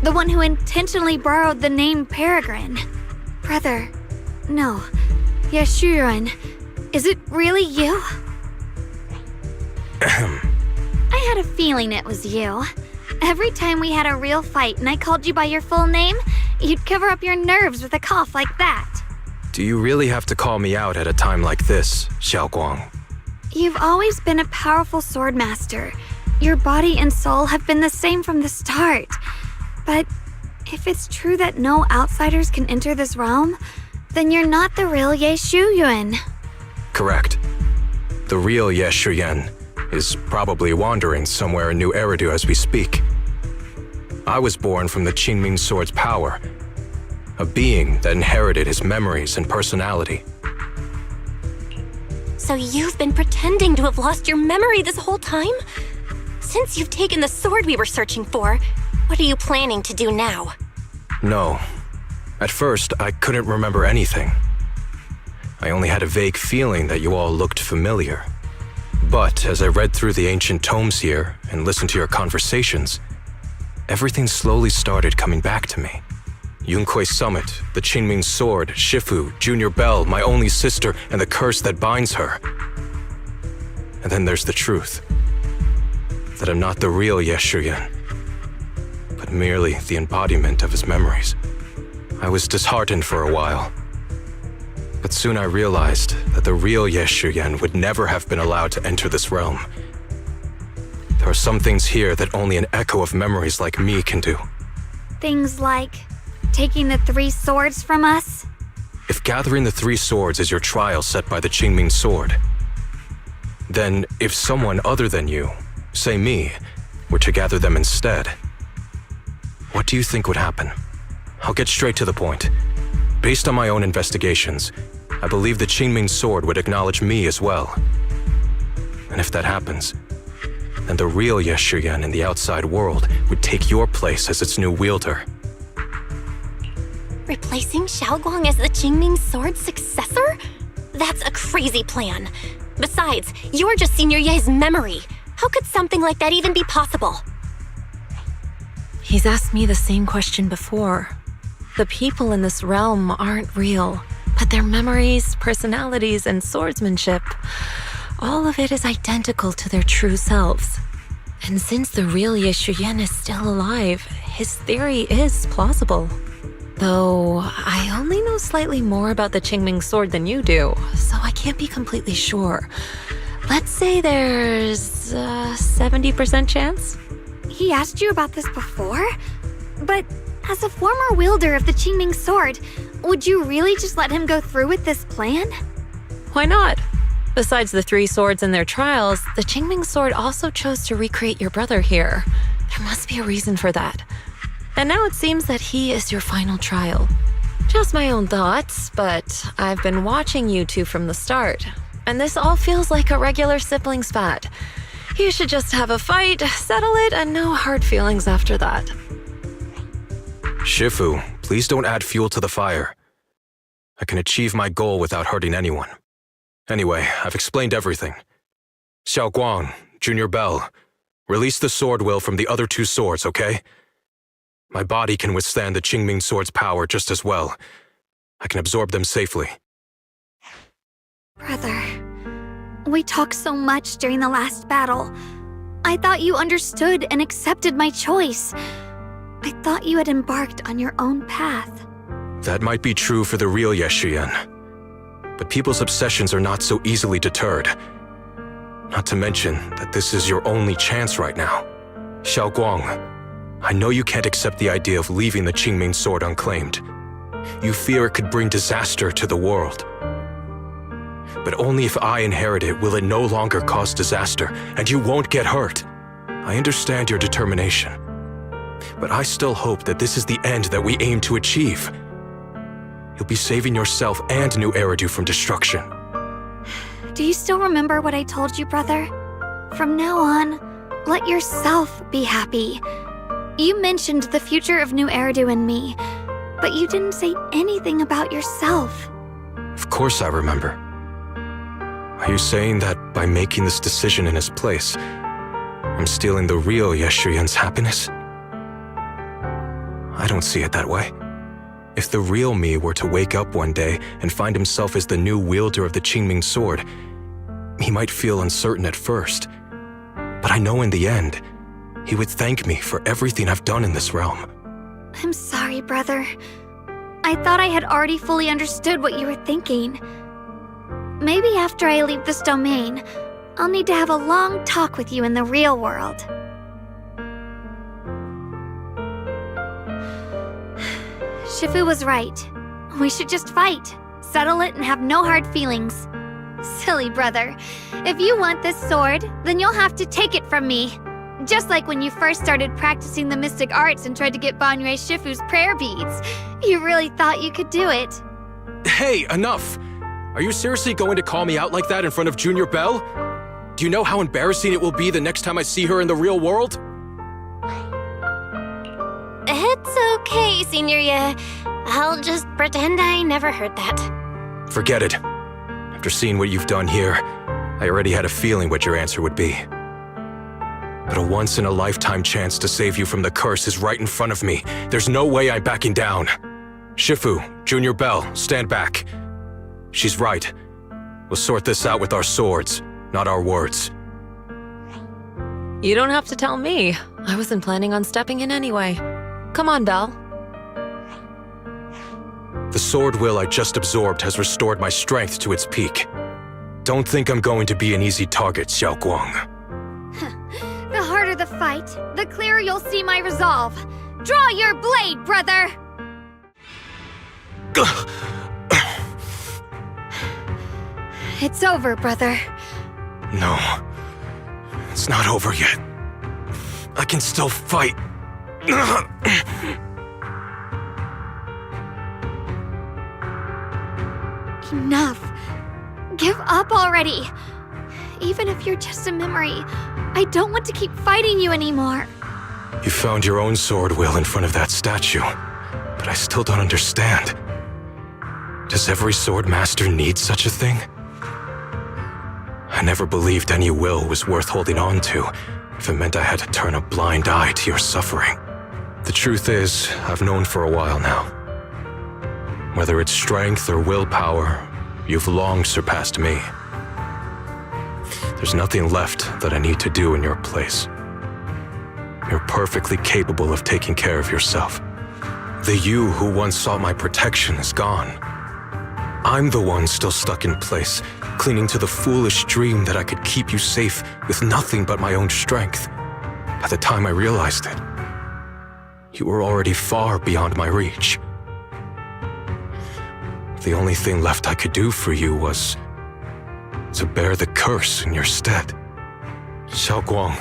the one who intentionally borrowed the name Peregrine. Brother, no, Yashuren, is it really you? I had a feeling it was you. Every time we had a real fight and I called you by your full name, you'd cover up your nerves with a cough like that. Do you really have to call me out at a time like this, Xiaoguang? You've always been a powerful swordmaster. Your body and soul have been the same from the start. But if it's true that no outsiders can enter this realm, then you're not the real Ye Shuyuan. Correct. The real Ye Shuyan is probably wandering somewhere in New Eridu as we speak. I was born from the Qingming sword's power, a being that inherited his memories and personality. So you've been pretending to have lost your memory this whole time? Since you've taken the sword we were searching for, what are you planning to do now? No. At first, I couldn't remember anything. I only had a vague feeling that you all looked familiar. But as I read through the ancient tomes here and listened to your conversations, everything slowly started coming back to me. Yunquei Summit, the Qingming sword, Shifu, Junior Belle, my only sister, and the curse that binds her. And then there's the truth. That I'm not the real Ye Shuyan, but merely the embodiment of his memories. I was disheartened for a while. But soon I realized that the real Ye Shuyan would never have been allowed to enter this realm. There are some things here that only an echo of memories like me can do. Things like taking the 3 swords from us? If gathering the 3 swords is your trial set by the Qingming sword, Then, if someone other than you, say me, were to gather them instead, what do you think would happen? I'll get straight to the point. Based on my own investigations, I believe the Qingming sword would acknowledge me as well. And if that happens, then the real Yeshuyan in the outside world would take your place as its new wielder. Replacing Xiaoguang as the Qingming sword's successor? That's a crazy plan. Besides, you're just Senior Ye's memory. How could something like that even be possible? He's asked me the same question before. The people in this realm aren't real, but their memories, personalities, and swordsmanship, all of it is identical to their true selves. And since the real Yeshuyan is still alive, his theory is plausible. Though, I only know slightly more about the Qingming sword than you do, so I can't be completely sure. Let's say there's a 70% chance? He asked you about this before? But as a former wielder of the Qingming sword, would you really just let him go through with this plan? Why not? Besides the 3 swords in their trials, the Qingming sword also chose to recreate your brother here. There must be a reason for that. And now it seems that he is your final trial. Just my own thoughts, but I've been watching you two from the start, and this all feels like a regular sibling spat. You should just have a fight, settle it, and no hard feelings after that. Shifu, please don't add fuel to the fire. I can achieve my goal without hurting anyone. Anyway, I've explained everything. Xiaoguang, Junior Bell, release the sword will from the other 2 swords, okay? My body can withstand the Qingming sword's power just as well. I can absorb them safely. Brother, we talked so much during the last battle. I thought you understood and accepted my choice. I thought you had embarked on your own path. That might be true for the real Yeshuyan. But people's obsessions are not so easily deterred. Not to mention that this is your only chance right now. Xiaoguang, I know you can't accept the idea of leaving the Qingming sword unclaimed. You fear it could bring disaster to the world. But only if I inherit it will it no longer cause disaster, and you won't get hurt. I understand your determination. But I still hope that this is the end that we aim to achieve. You'll be saving yourself and New Eridu from destruction. Do you still remember what I told you, brother? From now on, let yourself be happy. You mentioned the future of New Eridu and me, but you didn't say anything about yourself. Of course I remember. Are you saying that by making this decision in his place, I'm stealing the real Yeshuyan's happiness? I don't see it that way. If the real me were to wake up one day and find himself as the new wielder of the Qingming sword, he might feel uncertain at first. But I know in the end, he would thank me for everything I've done in this realm. I'm sorry, brother. I thought I had already fully understood what you were thinking. Maybe after I leave this domain, I'll need to have a long talk with you in the real world. Shifu was right. We should just fight, settle it, and have no hard feelings. Silly brother. If you want this sword, then you'll have to take it from me. Just like when you first started practicing the mystic arts and tried to get Banrei Shifu's prayer beads. You really thought you could do it. Hey, enough! Are you seriously going to call me out like that in front of Junior Bell? Do you know how embarrassing it will be the next time I see her in the real world? It's okay, Senior Ye. I'll just pretend I never heard that. Forget it. After seeing what you've done here, I already had a feeling what your answer would be. But a once-in-a-lifetime chance to save you from the curse is right in front of me. There's no way I'm backing down. Shifu, Junior Bell, stand back. She's right. We'll sort this out with our swords, not our words. You don't have to tell me. I wasn't planning on stepping in anyway. Come on, Belle. The sword will I just absorbed has restored my strength to its peak. Don't think I'm going to be an easy target, Xiaoguang. The harder the fight, the clearer you'll see my resolve. Draw your blade, brother! It's over, brother. No. It's not over yet. I can still fight. Enough. Give up already. Even if you're just a memory, I don't want to keep fighting you anymore. You found your own sword, Will, in front of that statue. But I still don't understand. Does every sword master need such a thing? I never believed any will was worth holding on to if it meant I had to turn a blind eye to your suffering. The truth is, I've known for a while now. Whether it's strength or willpower, you've long surpassed me. There's nothing left that I need to do in your place. You're perfectly capable of taking care of yourself. The you who once sought my protection is gone. I'm the one still stuck in place, clinging to the foolish dream that I could keep you safe with nothing but my own strength. By the time I realized it, you were already far beyond my reach. The only thing left I could do for you was to bear the curse in your stead. Xiaoguang,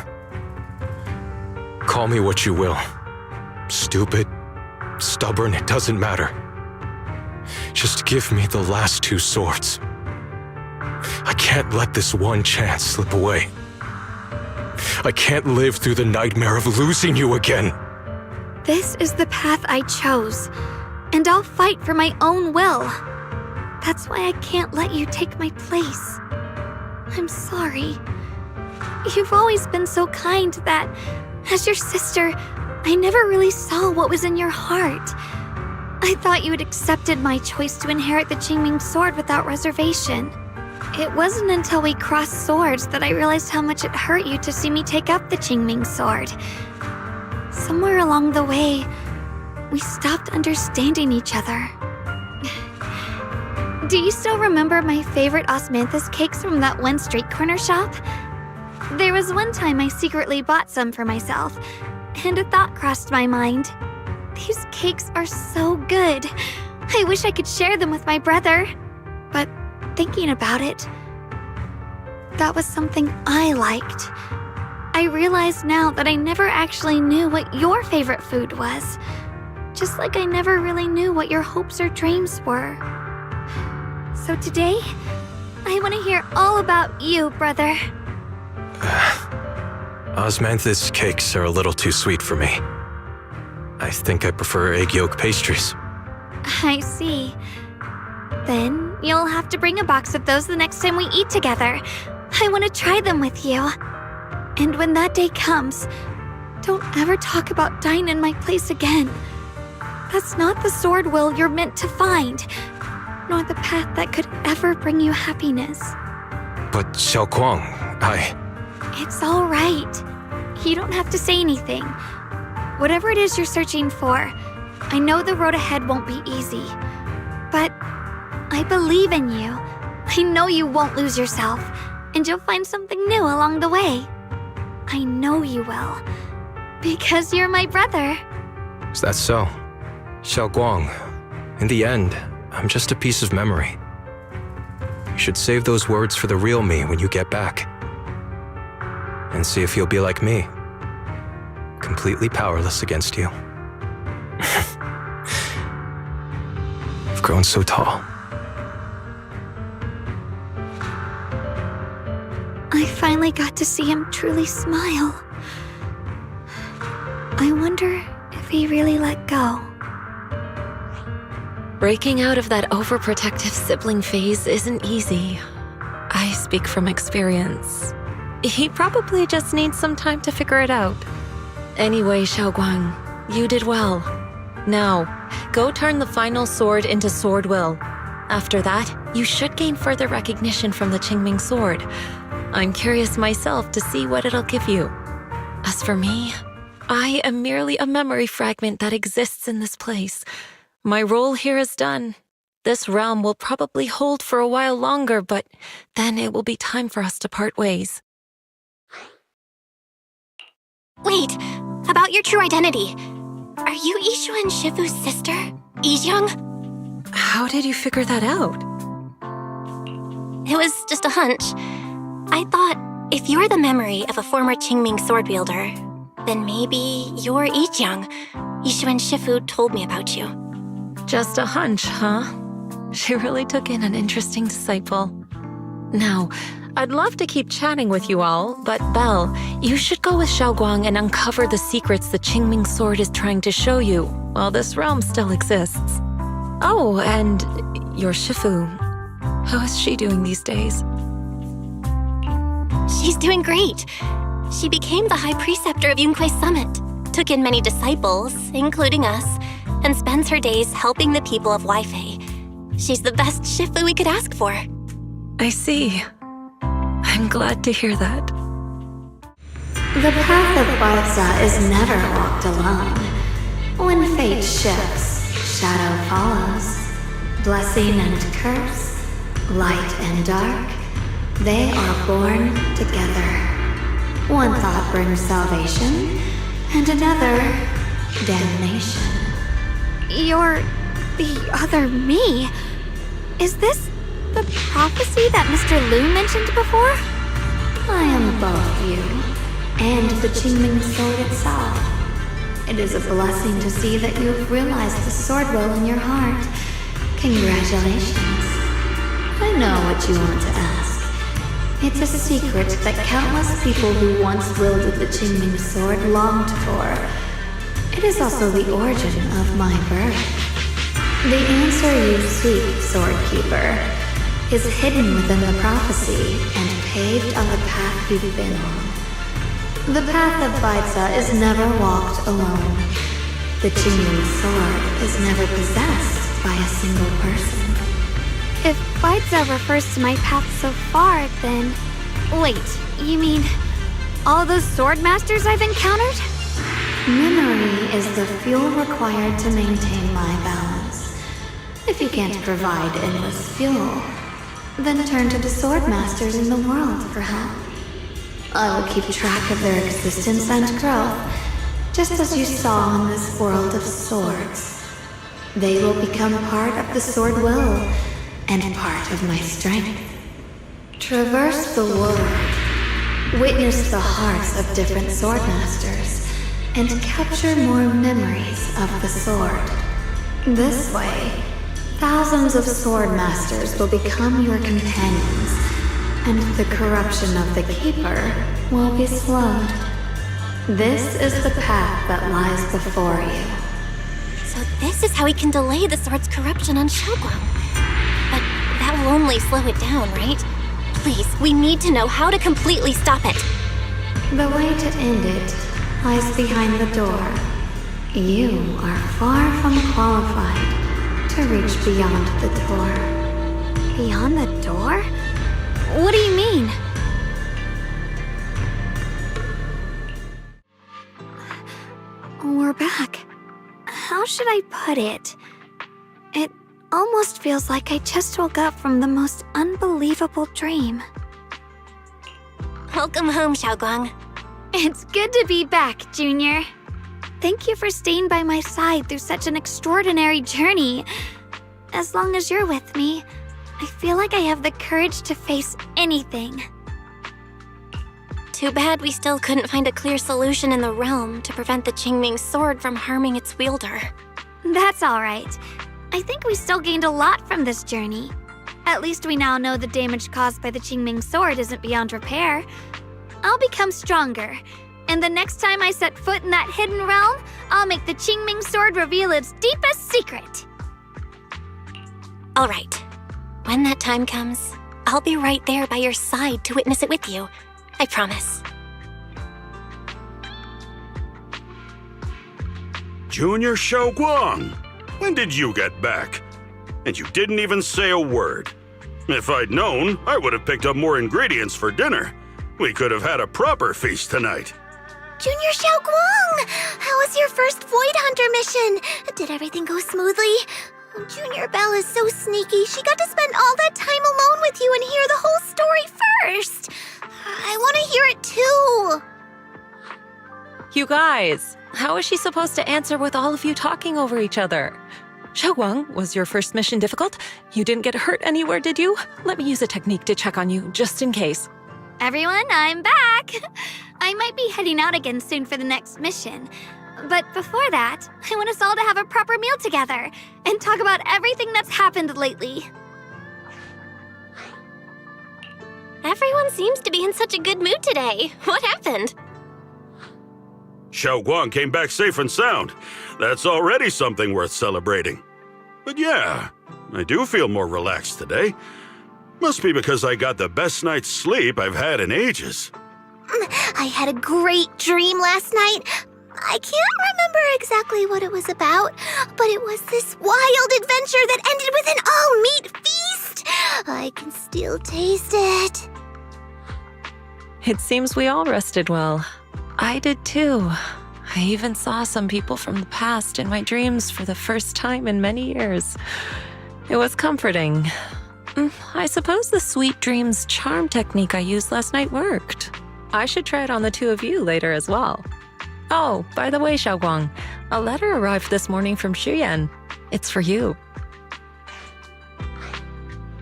call me what you will. Stupid, stubborn, it doesn't matter. Just give me the last 2 swords. I can't let this one chance slip away. I can't live through the nightmare of losing you again. This is the path I chose, and I'll fight for my own will. That's why I can't let you take my place. I'm sorry. You've always been so kind that, as your sister, I never really saw what was in your heart. I thought you had accepted my choice to inherit the Qingming sword without reservation. It wasn't until we crossed swords that I realized how much it hurt you to see me take up the Qingming sword. Somewhere along the way, we stopped understanding each other. Do you still remember my favorite osmanthus cakes from that one street corner shop? There was one time I secretly bought some for myself, and a thought crossed my mind. These cakes are so good. I wish I could share them with my brother. But thinking about it, that was something I liked. I realize now that I never actually knew what your favorite food was. Just like I never really knew what your hopes or dreams were. So today, I want to hear all about you, brother. Osmanthus cakes are a little too sweet for me. I think I prefer egg yolk pastries. I see. Then you'll have to bring a box of those the next time we eat together. I want to try them with you. And when that day comes, don't ever talk about dying in my place again. That's not the sword will you're meant to find, nor the path that could ever bring you happiness. But Xiaoguang, It's all right. You don't have to say anything. Whatever it is you're searching for, I know the road ahead won't be easy. But I believe in you. I know you won't lose yourself, and you'll find something new along the way. I know you will. Because you're my brother. Is that so? Xiaoguang, in the end, I'm just a piece of memory. You should save those words for the real me when you get back. And see if you'll be like me. Completely powerless against you. I've grown so tall. I finally got to see him truly smile. I wonder if he really let go. Breaking out of that overprotective sibling phase isn't easy. I speak from experience. He probably just needs some time to figure it out. Anyway, Xiaoguang, you did well. Now, go turn the final sword into sword will. After that, you should gain further recognition from the Qingming sword. I'm curious myself to see what it'll give you. As for me, I am merely a memory fragment that exists in this place. My role here is done. This realm will probably hold for a while longer, but then it will be time for us to part ways. Wait, about your true identity. Are you Yishu and Shifu's sister, Yixiang? How did you figure that out? It was just a hunch. I thought if you're the memory of a former Qingming sword wielder, then maybe you're Yijiang. Yishu and Shifu told me about you. Just a hunch, huh? She really took in an interesting disciple. Now, I'd love to keep chatting with you all, but Belle, you should go with Xiaoguang and uncover the secrets the Qingming sword is trying to show you while this realm still exists. Oh, and your Shifu. How is she doing these days? She's doing great. She became the High Preceptor of Yunque's Summit, took in many disciples, including us, and spends her days helping the people of Weifei. She's the best Shifu we could ask for. I see. I'm glad to hear that. The path of Barza is never walked alone. When fate shifts, shadow follows. Blessing and curse, light and dark, they are born together. One thought brings salvation, and another, damnation. You're the other me. Is this the prophecy that Mr. Liu mentioned before? I am both you and the Qingming sword itself. It is a blessing to see that you have realized the sword will in your heart. Congratulations. I know what you want to ask. It's a secret that countless people who once wielded the Qingming sword longed for. It is also the origin of my birth. The answer you seek, Swordkeeper, is hidden within the prophecy and paved on the path you've been on. The path of Baitza is never walked alone. The Qingming sword is never possessed by a single person. If Baitza refers to my path so far, then... Wait, you mean all those sword masters I've encountered? Memory is the fuel required to maintain my balance. If you can't provide endless fuel, then turn to the sword masters in the world for help. I will keep track of their existence and growth, just as you saw in this world of swords. They will become part of the sword will, and part of my strength. Traverse the world, witness the hearts of different sword masters, and capture more memories of the sword. This way, thousands of sword masters will become your companions, and the corruption of the Keeper will be slowed. This is the path that lies before you. So this is how we can delay the sword's corruption on Xiaoguang. But that will only slow it down, right? Please, we need to know how to completely stop it. The way to end it lies behind the door. You are far from qualified to reach beyond the door. Beyond the door? What do you mean? We're back. How should I put it? It almost feels like I just woke up from the most unbelievable dream. Welcome home, Xiaoguang. It's good to be back, Junior. Thank you for staying by my side through such an extraordinary journey. As long as you're with me, I feel like I have the courage to face anything. Too bad we still couldn't find a clear solution in the realm to prevent the Qingming sword from harming its wielder. That's all right. I think we still gained a lot from this journey. At least we now know the damage caused by the Qingming sword isn't beyond repair. I'll become stronger, and the next time I set foot in that hidden realm, I'll make the Qingming sword reveal its deepest secret. All right. When that time comes, I'll be right there by your side to witness it with you. I promise. Junior Xiaoguang, when did you get back? And you didn't even say a word. If I'd known, I would have picked up more ingredients for dinner. We could have had a proper feast tonight. Junior Xiaoguang! How was your first Void Hunter mission? Did everything go smoothly? Junior Belle is so sneaky. She got to spend all that time alone with you and hear the whole story first. I want to hear it too. You guys, how is she supposed to answer with all of you talking over each other? Xiaoguang, was your first mission difficult? You didn't get hurt anywhere, did you? Let me use a technique to check on you, just in case. Everyone, I'm back! I might be heading out again soon for the next mission. But before that, I want us all to have a proper meal together and talk about everything that's happened lately. Everyone seems to be in such a good mood today. What happened? Xiao Guang came back safe and sound. That's already something worth celebrating. But yeah, I do feel more relaxed today. Must be because I got the best night's sleep I've had in ages. I had a great dream last night. I can't remember exactly what it was about, but it was this wild adventure that ended with an all-meat feast. I can still taste it. It seems we all rested well. I did too. I even saw some people from the past in my dreams for the first time in many years. It was comforting. I suppose the sweet dreams charm technique I used last night worked. I should try it on the two of you later as well. Oh, by the way, Xiaoguang, a letter arrived this morning from Xuyan. It's for you.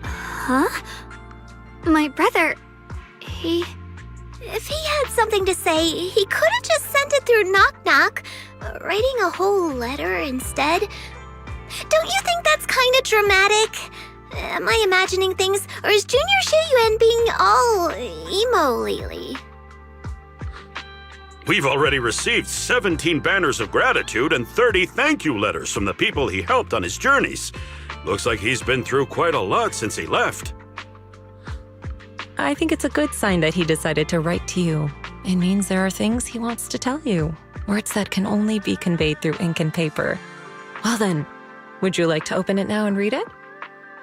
Huh? My brother, If he had something to say, he could have just sent it through Knock Knock, writing a whole letter instead. Don't you think that's kind of dramatic? Am I imagining things, or is Junior Shiyuan being all emo lately? We've already received 17 banners of gratitude and 30 thank you letters from the people he helped on his journeys. Looks like he's been through quite a lot since he left. I think it's a good sign that he decided to write to you. It means there are things he wants to tell you, words that can only be conveyed through ink and paper. Well then, would you like to open it now and read it?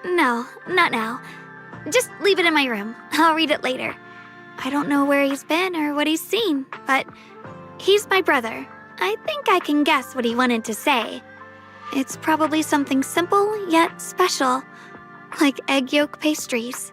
no, not now. Just leave it in my room. I'll read it later. I don't know where he's been or what he's seen, but he's my brother. I think I can guess what he wanted to say. It's probably something simple yet special, like egg yolk pastries.